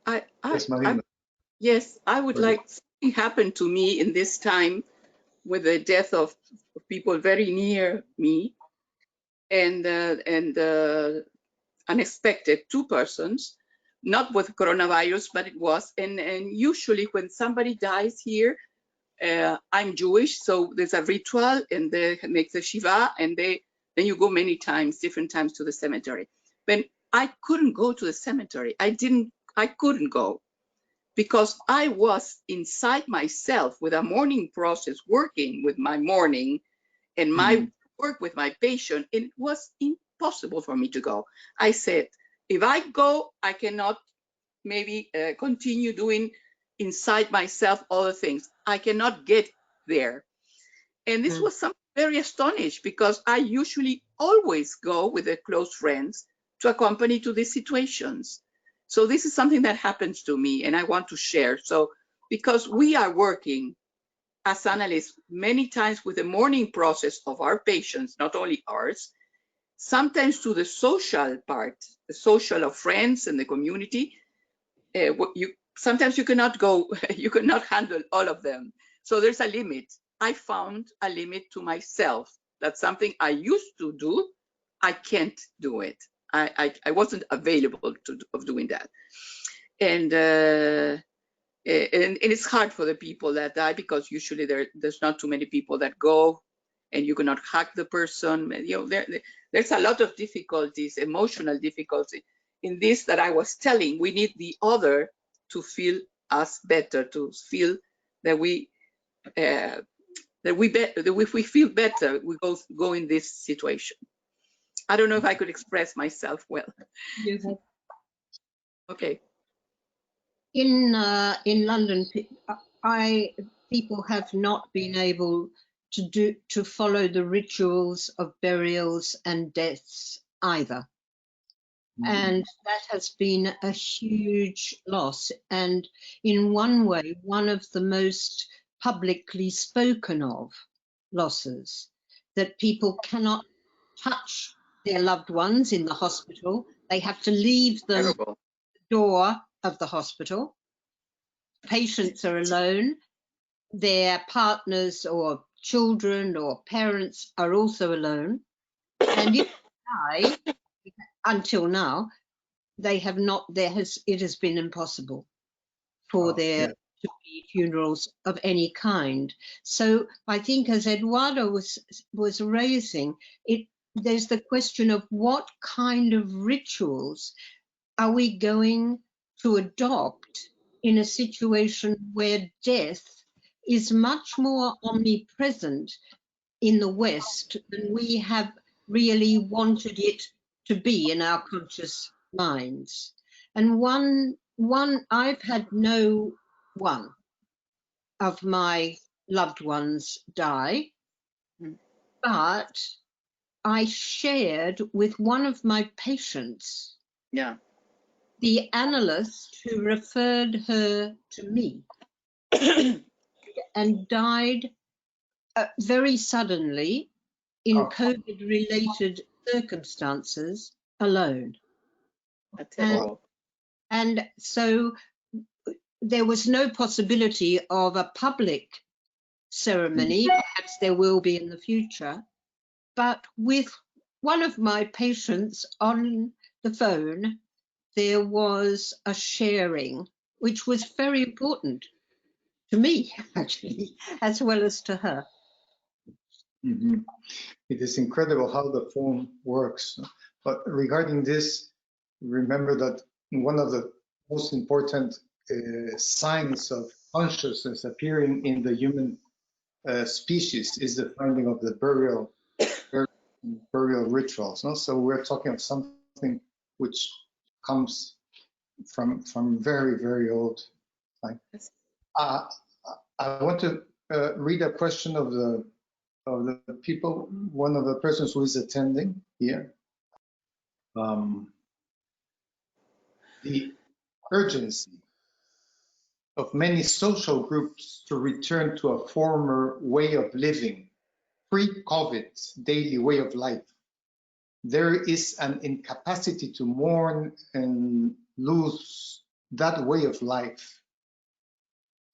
Yes, Marina. Yes, I would like something happened to me in this time with the death of people very near me, and unexpected, 2 persons, not with coronavirus, but it was. And usually when somebody dies here, I'm Jewish, so there's a ritual, and they make the Shiva, and then you go many times, different times, to the cemetery. But I couldn't go to the cemetery. I couldn't go because I was inside myself with a mourning process, working with my mourning and my work with my patient. It was impossible for me to go. I said, if I go, I cannot maybe continue doing inside myself other things. I cannot get there. And this was something very astonished, because I usually always go with the close friends to accompany to these situations. So this is something that happens to me and I want to share. So because we are working as analysts many times with the mourning process of our patients, not only ours, sometimes to the social part, the social of friends and the community, sometimes you cannot go, you cannot handle all of them. So there's a limit. I found a limit to myself That's something I used to do. I can't do it. I wasn't available of doing that. And it's hard for the people that die, because usually there's not too many people that go, and you cannot hug the person. You know, there's a lot of difficulties, emotional difficulty in this, that I was telling. We need the other to feel us better, to feel that if we feel better, we go in this situation. I don't know if I could express myself well. You have Okay. In London, people have not been able to follow the rituals of burials and deaths either. And that has been a huge loss. And in one way, one of the most publicly spoken of losses, that people cannot touch their loved ones in the hospital. They have to leave them at the door of the hospital. Patients are alone. Their partners or children or parents are also alone. And if they die, until now, it has been impossible for there to be funerals of any kind. So I think, as Eduardo was raising, there's the question of what kind of rituals are we going to adopt in a situation where death is much more omnipresent in the West than we have really wanted it to be in our conscious minds. And I've had no one of my loved ones die, but I shared with one of my patients, the analyst who referred her to me, and died very suddenly in COVID-related circumstances alone. And so there was no possibility of a public ceremony. Perhaps there will be in the future. But with one of my patients on the phone, there was a sharing, which was very important to me, actually, as well as to her. It is incredible how the phone works. But regarding this, remember that one of the most important signs of consciousness appearing in the human species is the finding of the burial rituals. No? So we're talking of something which comes from very, very old time. I want to read a question of the people, one of the persons who is attending here. The urgency of many social groups to return to a former way of living, pre-COVID daily way of life. There is an incapacity to mourn and lose that way of life.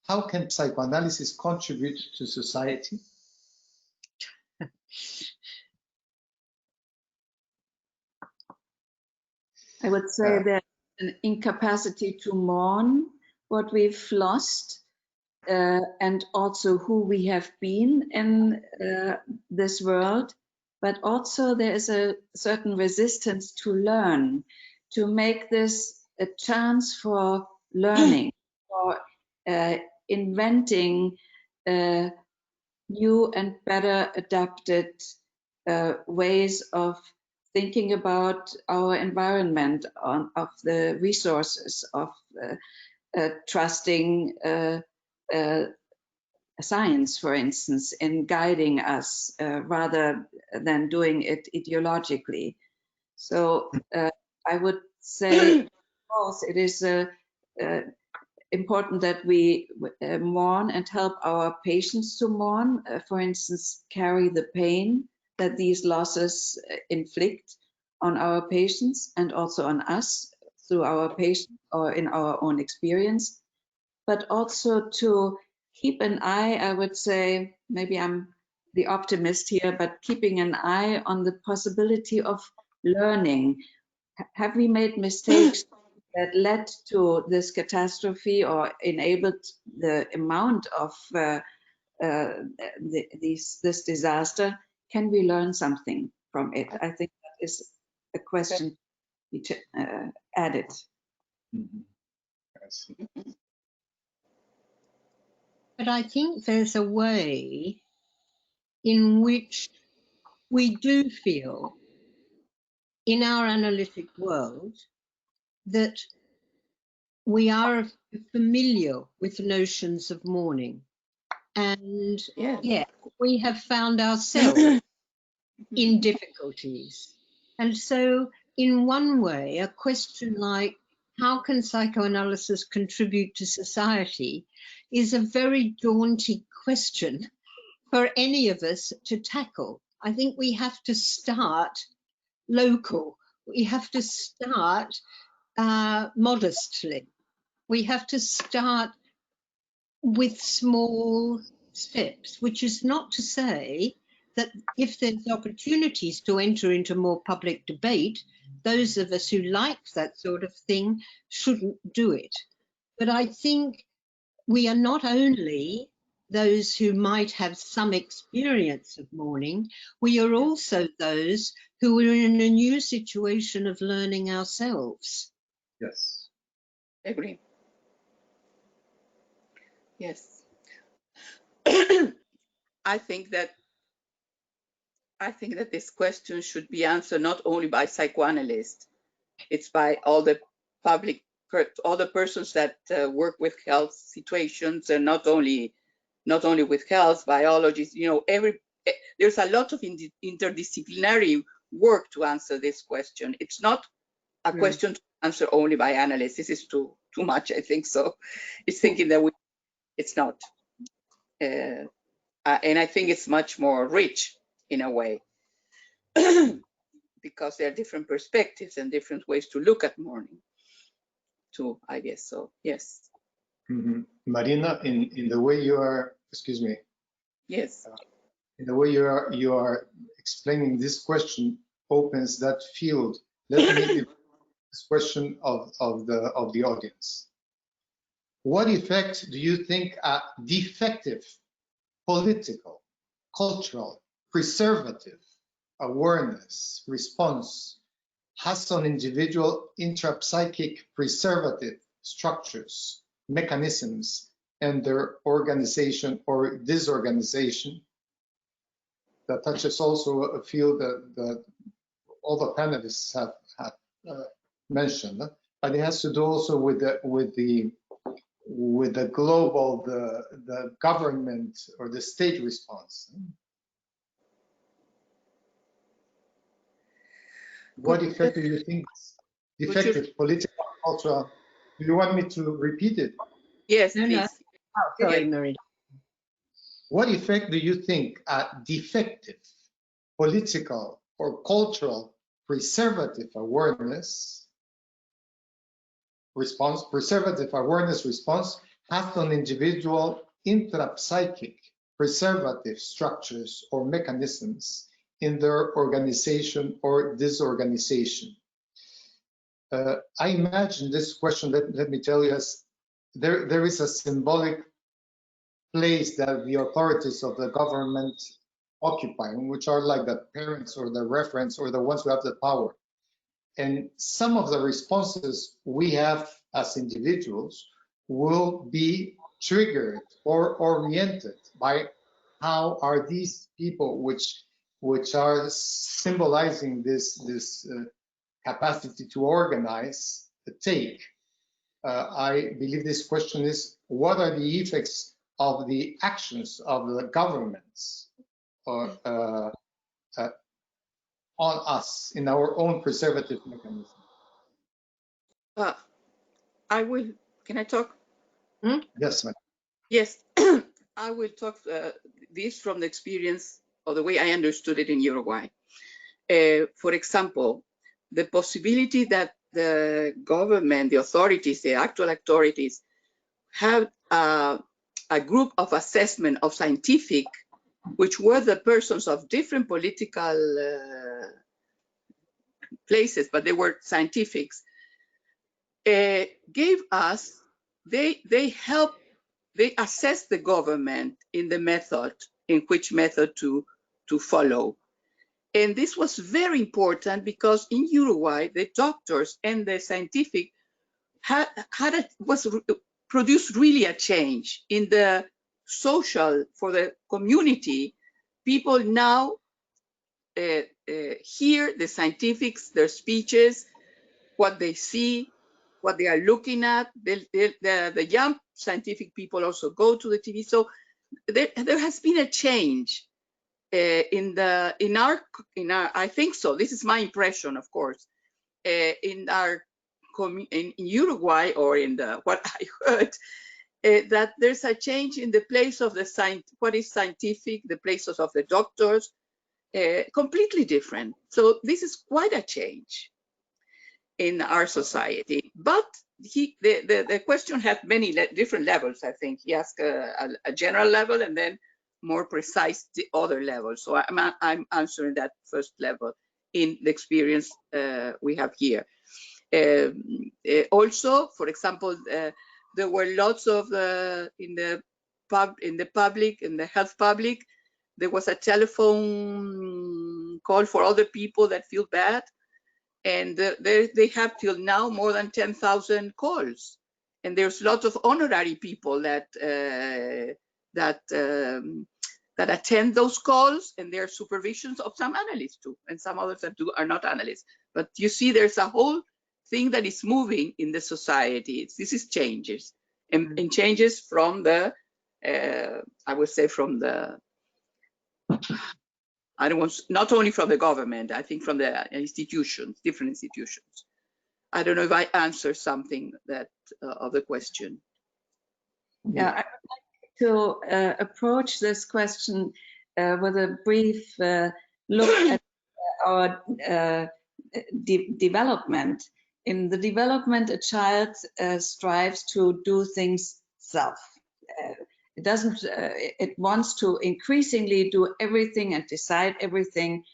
How can psychoanalysis contribute to society? I would say there's an incapacity to mourn what we've lost, and also who we have been in this world, but also there is a certain resistance to learn, to make this a chance for learning, for inventing new and better adapted ways of thinking about our environment, of the resources, of trusting science, for instance, in guiding us rather than doing it ideologically. So I would say, of course, it is important that we mourn and help our patients to mourn, for instance, carry the pain that these losses inflict on our patients and also on us through our patient or in our own experience, but also to keep an eye, I would say, maybe I'm the optimist here, but keeping an eye on the possibility of learning. Have we made mistakes that led to this catastrophe or enabled the amount of this disaster? Can we learn something from it? I think that is a question added. Mhm. I see. But I think there's a way in which we do feel in our analytic world that we are familiar with notions of mourning. And Yeah. yeah, we have found ourselves in difficulties. And so in one way, a question like, how can psychoanalysis contribute to society is a very daunting question for any of us to tackle. I think we have to start local. We have to start modestly. We have to start with small steps, which is not to say that if there's opportunities to enter into more public debate, those of us who like that sort of thing shouldn't do it. But I think we are not only those who might have some experience of mourning, we are also those who are in a new situation of learning ourselves. Yes. Agree. Yes. I think that this question should be answered not only by psychoanalysts, it's by all the public, all the persons that work with health situations, and not only with health, biologists, you know, there's a lot of interdisciplinary work to answer this question. It's not a question to answer only by analysts. This is too much, I think so. It's thinking that it's not. And I think it's much more rich in a way because there are different perspectives and different ways to look at mourning too, I guess. So, yes. Mm-hmm. Marina, in the way you are, excuse me. Yes. In the way you are explaining this question opens that field. Let me give this question of the audience. What effect do you think a defective political, cultural, preservative awareness response has on individual intrapsychic preservative structures, mechanisms, and their organization or disorganization? That touches also a field that all the panelists have mentioned, but it has to do also with the global, the government or the state response. What effect do you think defective political, cultural? Do you want me to repeat it? Yes, No, please. no. Oh, sorry, Marina. What effect do you think a defective political or cultural preservative awareness response has on individual intrapsychic preservative structures or mechanisms in their organization or disorganization? I imagine this question, let me tell you, as there is a symbolic place that the authorities of the government occupy, which are like the parents or the reference or the ones who have the power. And some of the responses we have as individuals will be triggered or oriented by how are these people which are symbolizing this capacity to organize take. I believe this question is, what are the effects of the actions of the governments on us in our own preservative mechanism? I will, can I talk? Yes, ma'am. Yes, I will talk this from the experience or the way I understood it in Uruguay. For example, the possibility that the government, the authorities, the actual authorities have a group of assessment of scientific which were the persons of different political places, but they were scientifics, gave us, they assessed the government in the method, in which method to follow. And this was very important because in Uruguay, the doctors and the scientific produced really a change in the social, for the community. People now hear the scientifics, their speeches, what they see, what they are looking at. The young scientific people also go to the TV. So there has been a change in our, I think so. This is my impression, of course, in Uruguay, or in what I heard, that there's a change in the place of what is scientific, the places of the doctors, completely different. So this is quite a change in our society. But the question had many different levels, I think. He asked a general level and then more precise the other levels. So I'm answering that first level in the experience we have here. Also, for example, there were lots of in the health public, there was a telephone call for other people that feel bad, and they have till now more than 10,000 calls, and there's lots of honorary people that attend those calls, and there are supervisions of some analysts too, and some others that are not analysts. But you see, there's a whole thing that is moving in the society. This is changes, and changes from the, I would say, from the, not only from the government, I think from the institutions, different institutions. I don't know if I answer something that of the question. Yeah, I would like to approach this question with a brief look at our development. In the development, a child strives to do things self. It wants to increasingly do everything and decide everything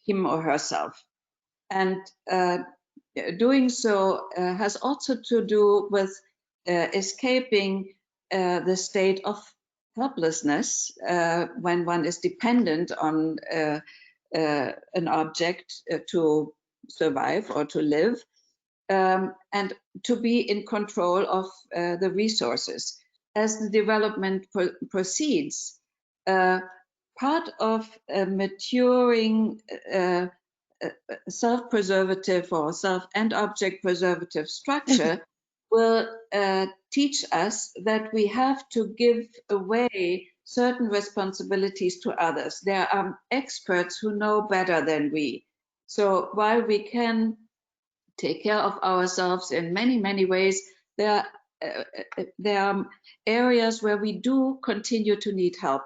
him or herself. And doing so has also to do with escaping the state of helplessness when one is dependent on an object to survive or to live, and to be in control of the resources. As the development proceeds, part of a maturing self-preservative or self and object preservative structure will teach us that we have to give away certain responsibilities to others. There are experts who know better than we. So while we can take care of ourselves in many, many ways, there are areas where we do continue to need help.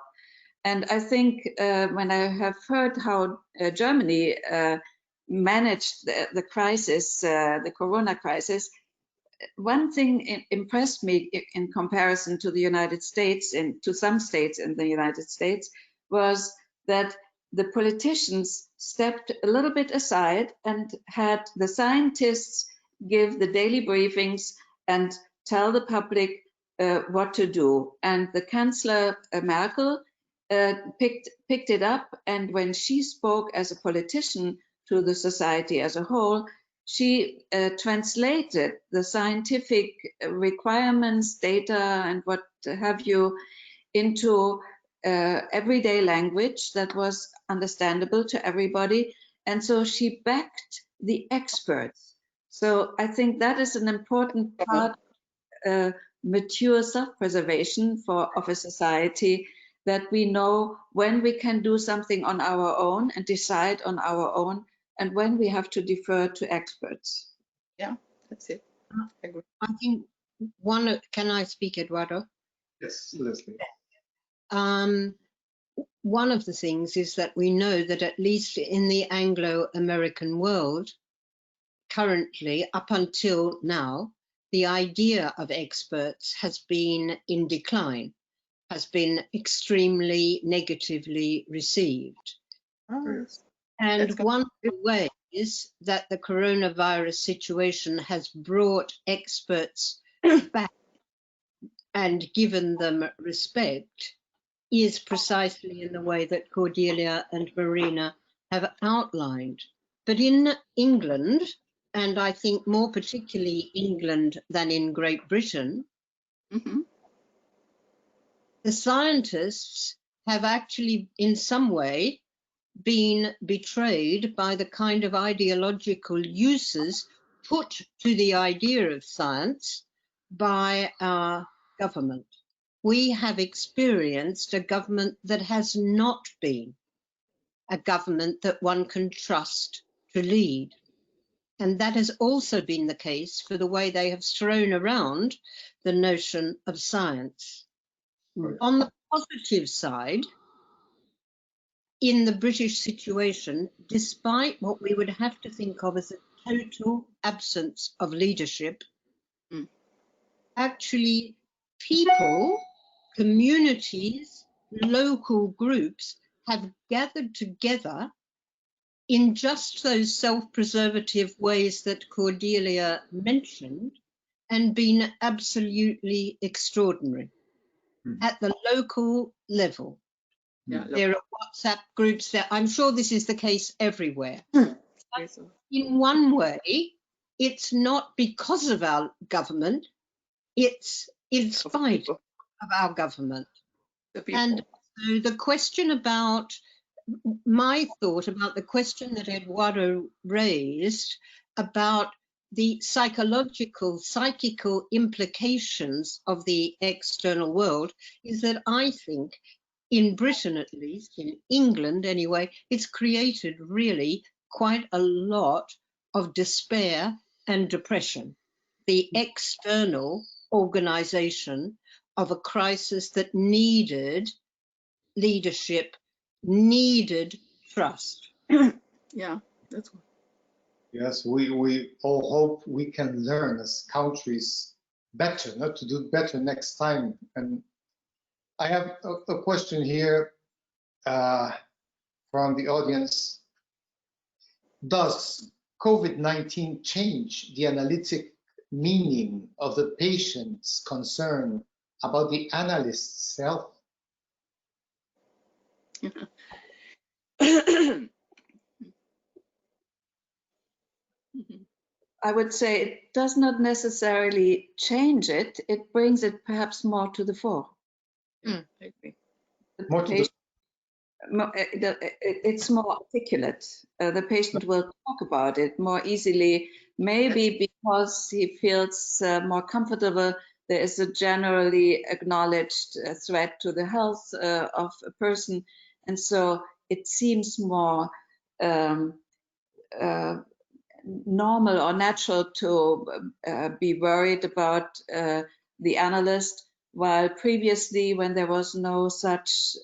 And I think when I have heard how Germany managed the crisis, the Corona crisis, one thing impressed me in comparison to the United States and to some states in the United States was that the politicians stepped a little bit aside and had the scientists give the daily briefings and tell the public what to do. And the Chancellor Merkel picked it up, and when she spoke as a politician to the society as a whole, she translated the scientific requirements, data, and what have you into everyday language that was understandable to everybody. And so she backed the experts. So I think that is an important part of mature self-preservation of a society, that we know when we can do something on our own and decide on our own, and when we have to defer to experts. Yeah, that's it. I agree. I think can I speak, Eduardo? Yes, Lesley. One of the things is that we know that at least in the Anglo-American world, currently, up until now, the idea of experts has been in decline, has been extremely negatively received. Oh, And That's one of the ways that the coronavirus situation has brought experts back and given them respect is precisely in the way that Cordelia and Marina have outlined. But in England, and I think more particularly England than in Great Britain, mhm. the scientists have actually in some way been betrayed by the kind of ideological uses put to the idea of science by our government. We have experienced a government that has not been a government that one can trust to lead. And that has also been the case for the way they have thrown around the notion of science. On the positive side, in the British situation, despite what we would have to think of as a total absence of leadership, Mm. actually people, communities, local groups have gathered together in just those self-preservative ways that Cordelia mentioned and been absolutely extraordinary at the local level. Yeah, There are WhatsApp groups there. I'm sure this is the case everywhere. yes, In one way, it's not because of our government, it's in spite people, of our government. the people. And so the question about, my thought about the question that Eduardo raised about the psychical implications of the external world is that I think in Britain, at least, in England anyway, it's created really quite a lot of despair and depression. The external organization of a crisis that needed leadership, needed trust. Yeah, that's Yes, we all hope we can learn as countries better, not to do better next time. And I have a question here from the audience. Does COVID-19 change the analytic meaning of the patient's concern about the analyst's health? I would say it does not necessarily change it. It brings it perhaps more to the fore. I agree. The More to the patient- it's more articulate. The patient will talk about it more easily, maybe because he feels more comfortable. There is a generally acknowledged threat to the health of a person. And so it seems more normal or natural to be worried about the analyst, while previously, when there was no such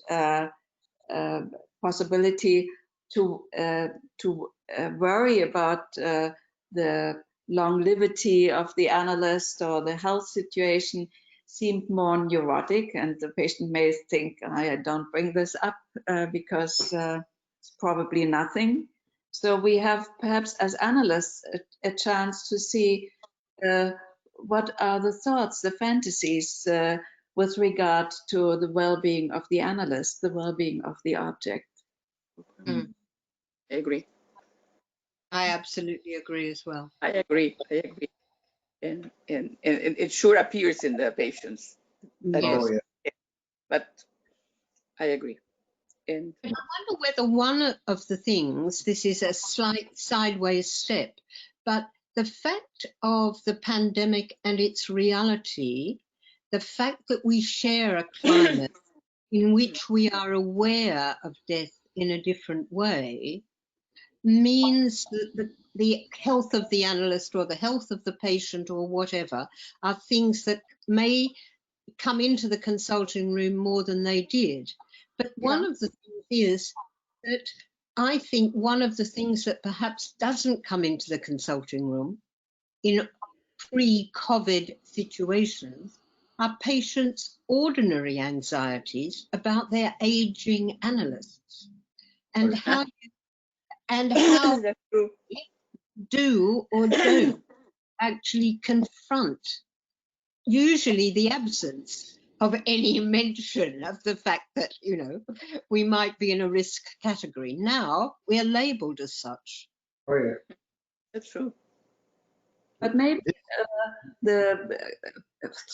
possibility to worry about the longevity of the analyst or the health situation, seemed more neurotic, and the patient may think, I don't bring this up because it's probably nothing. So we have perhaps as analysts a chance to see what are the thoughts, the fantasies with regard to the well-being of the analyst, the well-being of the object. I agree. I absolutely agree as well. I agree. And it sure appears in the patients. That Oh, is- yeah. But I agree. And But I wonder whether one of the things, this is a slight sideways step, but the fact of the pandemic and its reality, the fact that we share a climate in which we are aware of death in a different way, means that the health of the analyst or the health of the patient or whatever are things that may come into the consulting room more than they did. But one of the things is that I think one of the things that perhaps doesn't come into the consulting room in pre-COVID situations are patients' ordinary anxieties about their aging analysts, and how That's true. do or don't actually confront usually the absence of any mention of the fact that, you know, we might be in a risk category. Now we are labeled as such. Oh, yeah. That's true. But maybe the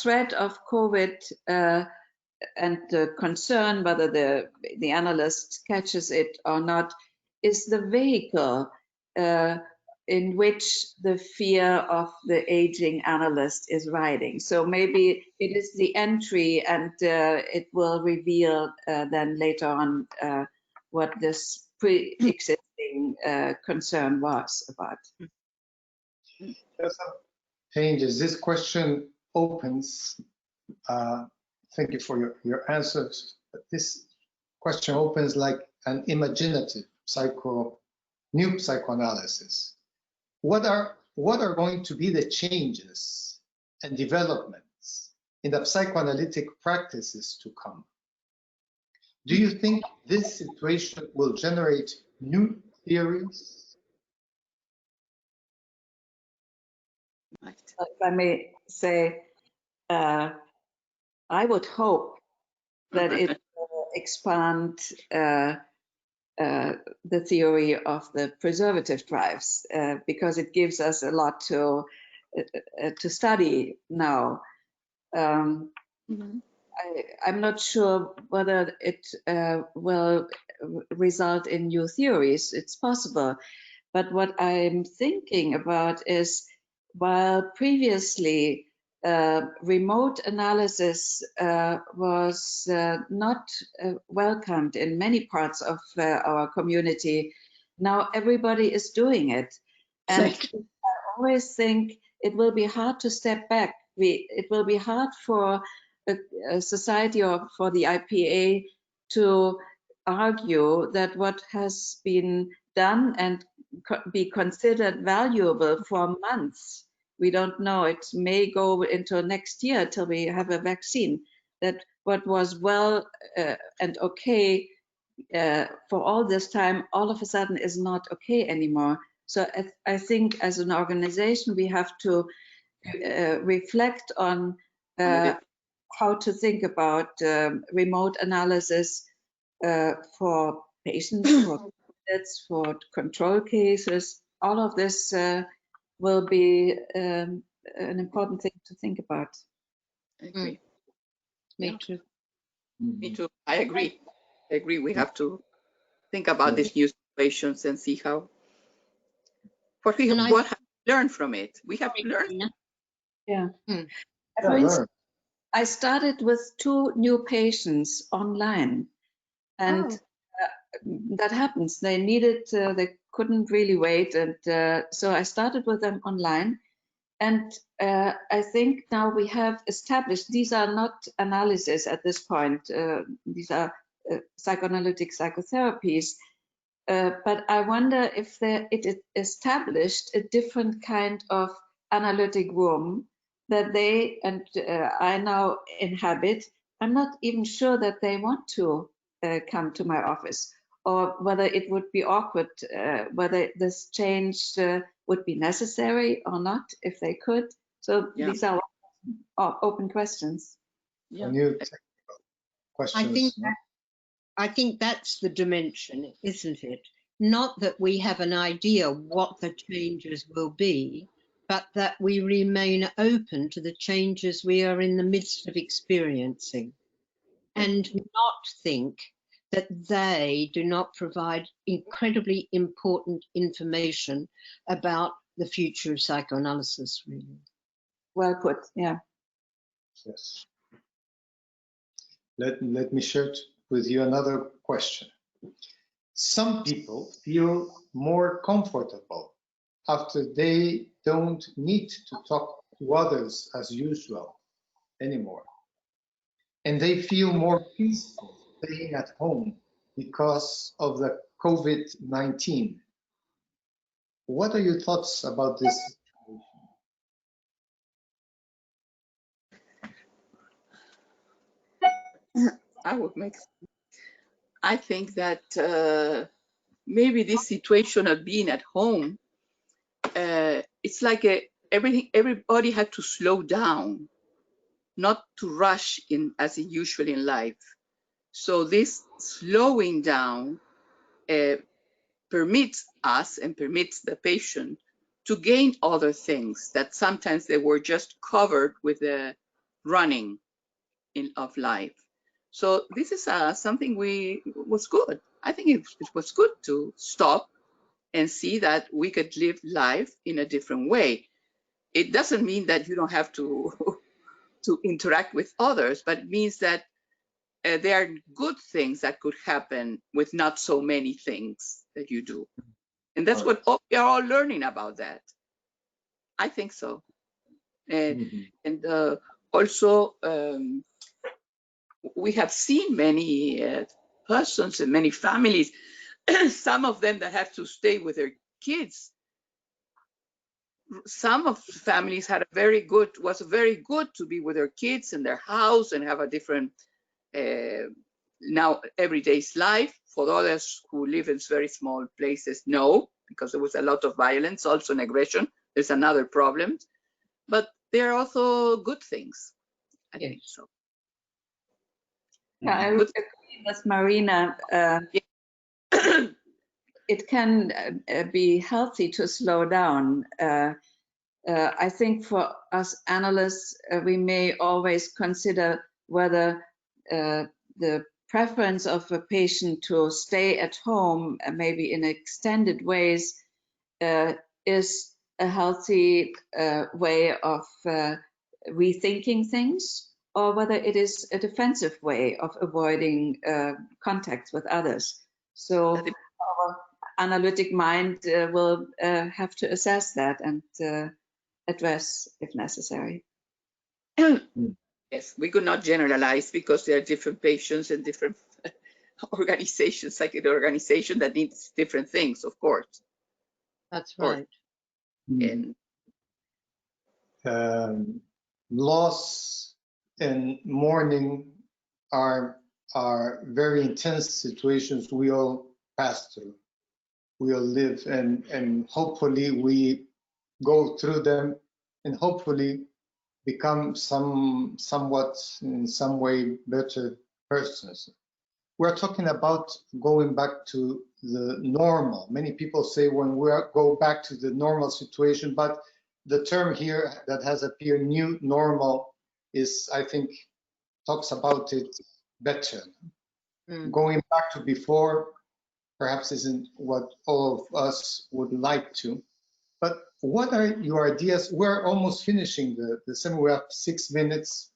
threat of COVID and the concern whether the analyst catches it or not is the vehicle in which the fear of the aging analyst is riding. So maybe it is the entry, and it will reveal then later on what this pre-existing concern was about. Changes. This question opens, thank you for your answers. This question opens like an imaginative new psychoanalysis. What are going to be the changes and developments in the psychoanalytic practices to come? Do you think this situation will generate new theories? If I may say, I would hope that it will expand the theory of the preservative drives, because it gives us a lot to study now. I'm not sure whether it will result in new theories. It's possible. But what I'm thinking about is, while previously remote analysis was not welcomed in many parts of our community, now everybody is doing it. And I always think it will be hard to step back. It will be hard for a society or for the IPA to argue that what has been done and be considered valuable for months, we don't know, it may go into next year till we have a vaccine, that what was well and okay for all this time, all of a sudden is not okay anymore. So I think as an organization, we have to reflect on how to think about remote analysis for patients, for candidates, for control cases. All of this will be an important thing to think about. I agree. Me too. Me too. I agree. We have to think about these new situations and see what we have learned from it. We have to learn. Yeah. For instance, I started with 2 new patients online, and that happens. They needed, they couldn't really wait, and so I started with them online. And I think now we have established, these are not analysis at this point, these are psychoanalytic psychotherapies, but I wonder if it established a different kind of analytic room that they and I now inhabit. I'm not even sure that they want to come to my office, or whether it would be awkward, whether this change would be necessary or not, if they could. So these are open questions. New technical questions. I think that's the dimension, isn't it? Not that we have an idea what the changes will be, but that we remain open to the changes we are in the midst of experiencing, and not think that they do not provide incredibly important information about the future of psychoanalysis, really. Well put, yeah. Yes. Let me share with you another question. Some people feel more comfortable after they don't need to talk to others as usual anymore. And they feel more peaceful staying at home because of the COVID-19. What are your thoughts about this situation? I think that maybe this situation of being at home, it's like everybody had to slow down, not to rush in as usual in life. So this slowing down permits us and permits the patient to gain other things that sometimes they were just covered with the running of life. So this is something was good. I think it was good to stop and see that we could live life in a different way. It doesn't mean that you don't have to to interact with others, but it means that there are good things that could happen with not so many things that you do. And that's what we are all learning about that. I think so. And also, we have seen many persons and many families, some of them that have to stay with their kids. Some of the families was very good to be with their kids in their house and have a different now everyday's life. For others who live in very small places, no, because there was a lot of violence, also and aggression. There's another problem, but there are also good things. I think so. Yeah, I would agree with Marina. It can be healthy to slow down. I think for us analysts, we may always consider whether the preference of a patient to stay at home, maybe in extended ways, is a healthy way of rethinking things, or whether it is a defensive way of avoiding contacts with others. So our analytic mind will have to assess that and address if necessary. Yes, we could not generalize because there are different patients and different organizations, like an organization that needs different things, of course. That's right. And loss and mourning are very intense situations we all pass through. We all live, and hopefully we go through them and hopefully become somewhat in some way better persons. We're talking about going back to the normal. Many people say when we go back to the normal situation, but the term here that has appeared, new normal, is, I think, talks about it better. Going back to before perhaps isn't what all of us would like to. But what are your ideas? We're almost finishing the seminar. We have 6 minutes.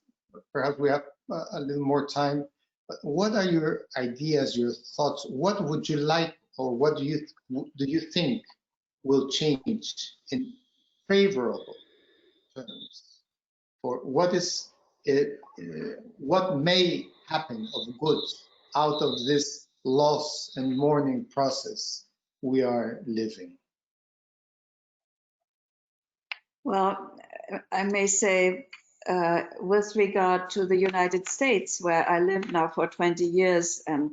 Perhaps we have a little more time. But what are your ideas, your thoughts? What would you like, or what do you think will change in favorable terms? For what is it? What may happen of good out of this loss and mourning process we are living? Well, I may say, with regard to the United States, where I live now for 20 years and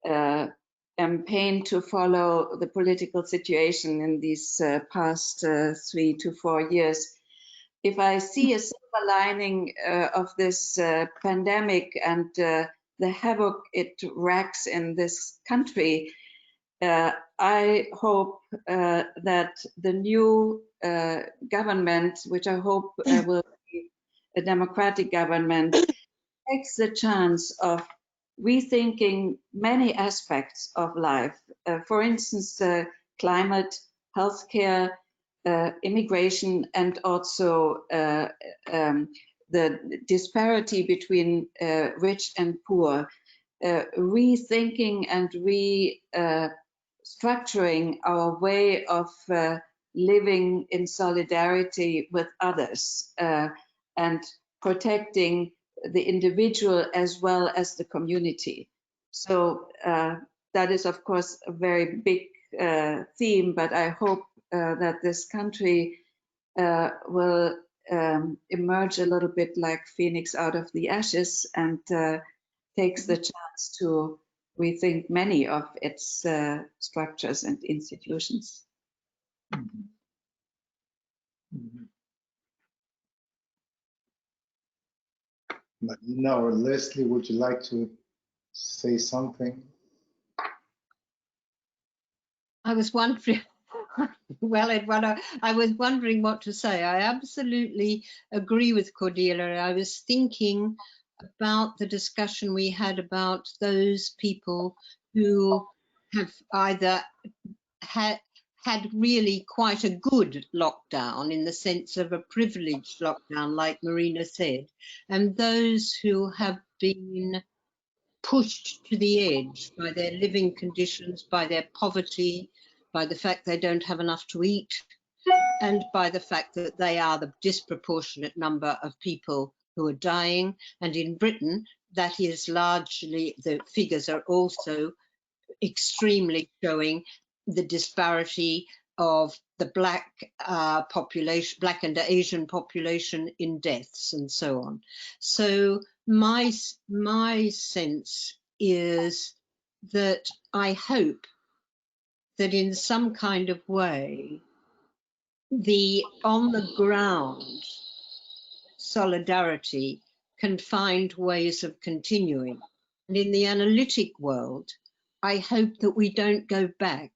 am pained to follow the political situation in these past 3 to 4 years, if I see a silver lining of this pandemic and the havoc it wreaks in this country, I hope that the new government, which I hope will be a democratic government, takes the chance of rethinking many aspects of life. For instance, climate, healthcare, immigration, and also the disparity between rich and poor. Rethinking and structuring our way of living in solidarity with others and protecting the individual as well as the community. So that is, of course, a very big theme, but I hope that this country will emerge a little bit like Phoenix out of the ashes and takes the chance to rethink many of its structures and institutions. Mhm. Mhm. Marina or Lesley, would you like to say something? I was wondering, well, Eduardo, I was wondering what to say. I absolutely agree with Cordelia. I was thinking about the discussion we had about those people who have either had really quite a good lockdown in the sense of a privileged lockdown, like Marina said, and those who have been pushed to the edge by their living conditions, by their poverty, by the fact they don't have enough to eat, and by the fact that they are the disproportionate number of people who are dying. And in Britain, that is largely, the figures are also extremely showing the disparity of the black population, black and Asian population in deaths and so on. So my sense is that I hope that in some kind of way, the on the ground solidarity can find ways of continuing. And in the analytic world, I hope that we don't go back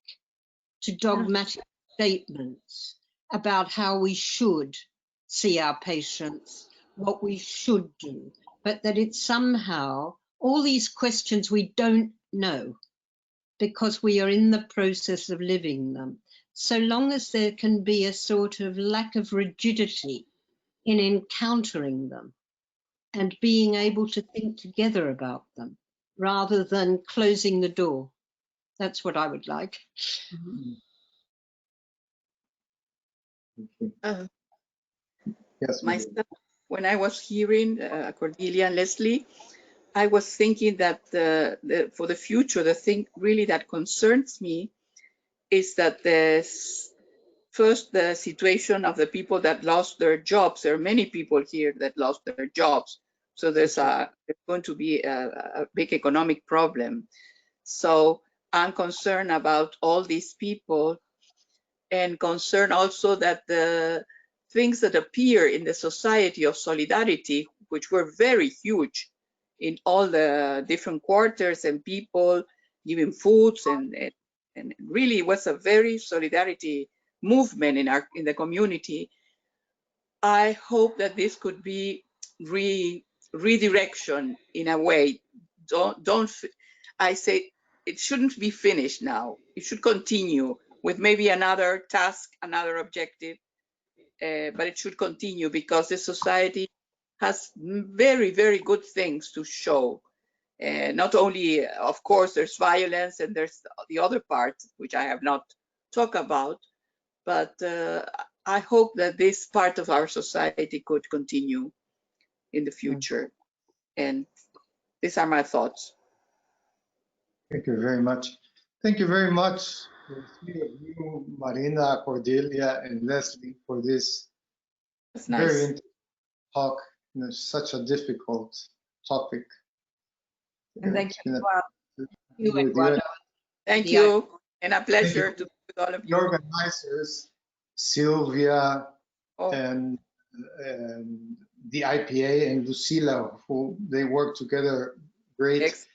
to dogmatic statements about how we should see our patients, what we should do, but that it's somehow all these questions we don't know because we are in the process of living them. So long as there can be a sort of lack of rigidity in encountering them and being able to think together about them rather than closing the door. That's what I would like. Okay. Yes, Marina. Myself, when I was hearing Cordelia and Lesley, I was thinking that for the future, the thing really that concerns me is that first, the situation of the people that lost their jobs. There are many people here that lost their jobs. So there's going to be a big economic problem. So I'm concerned about all these people, and concerned also that the things that appear in the society of solidarity, which were very huge in all the different quarters and people giving foods, and really was a very solidarity movement in the community. I hope that this could be redirection in a way. I say it shouldn't be finished now. It should continue with maybe another task, another objective, but it should continue because the society has very, very good things to show. Not only, of course, there's violence and there's the other part, which I have not talked about, but I hope that this part of our society could continue in the future. And these are my thoughts. Thank you very much. Thank you very much, the three of you, Marina, Cordelia, and Lesley, for this That's very nice. interesting talk. Such a difficult topic. And thank you for You, with Eduardo. Thank Yeah. you, and a pleasure to be with all of the you. organizers, Sylvia, Oh, and the IPA, and Lucila, who they work together great. excellent.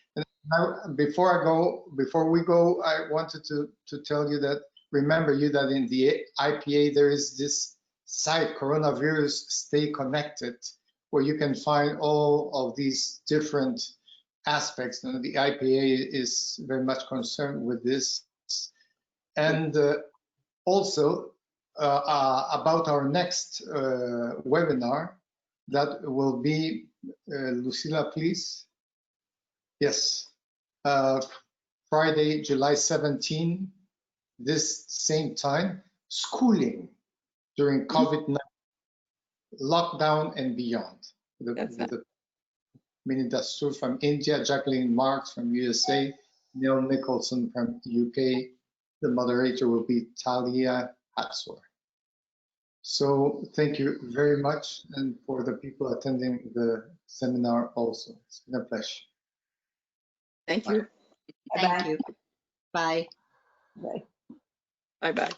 Now, before we go, I wanted to tell you that, remember you that in the IPA, there is this site, Coronavirus Stay Connected, where you can find all of these different aspects. And the IPA is very much concerned with this. And also about our next webinar, that will be, Lucila, please. Yes. Friday, July 17, this same time, schooling during COVID-19, lockdown and beyond. The Minnie Dastur from India, Jacqueline Marks from USA, Neil Nicholson from UK. The moderator will be Talia Hatsor. So thank you very much, and for the people attending the seminar also. It's been a pleasure. Thank you. Bye-bye. Thank you. Bye. Bye. Bye-bye.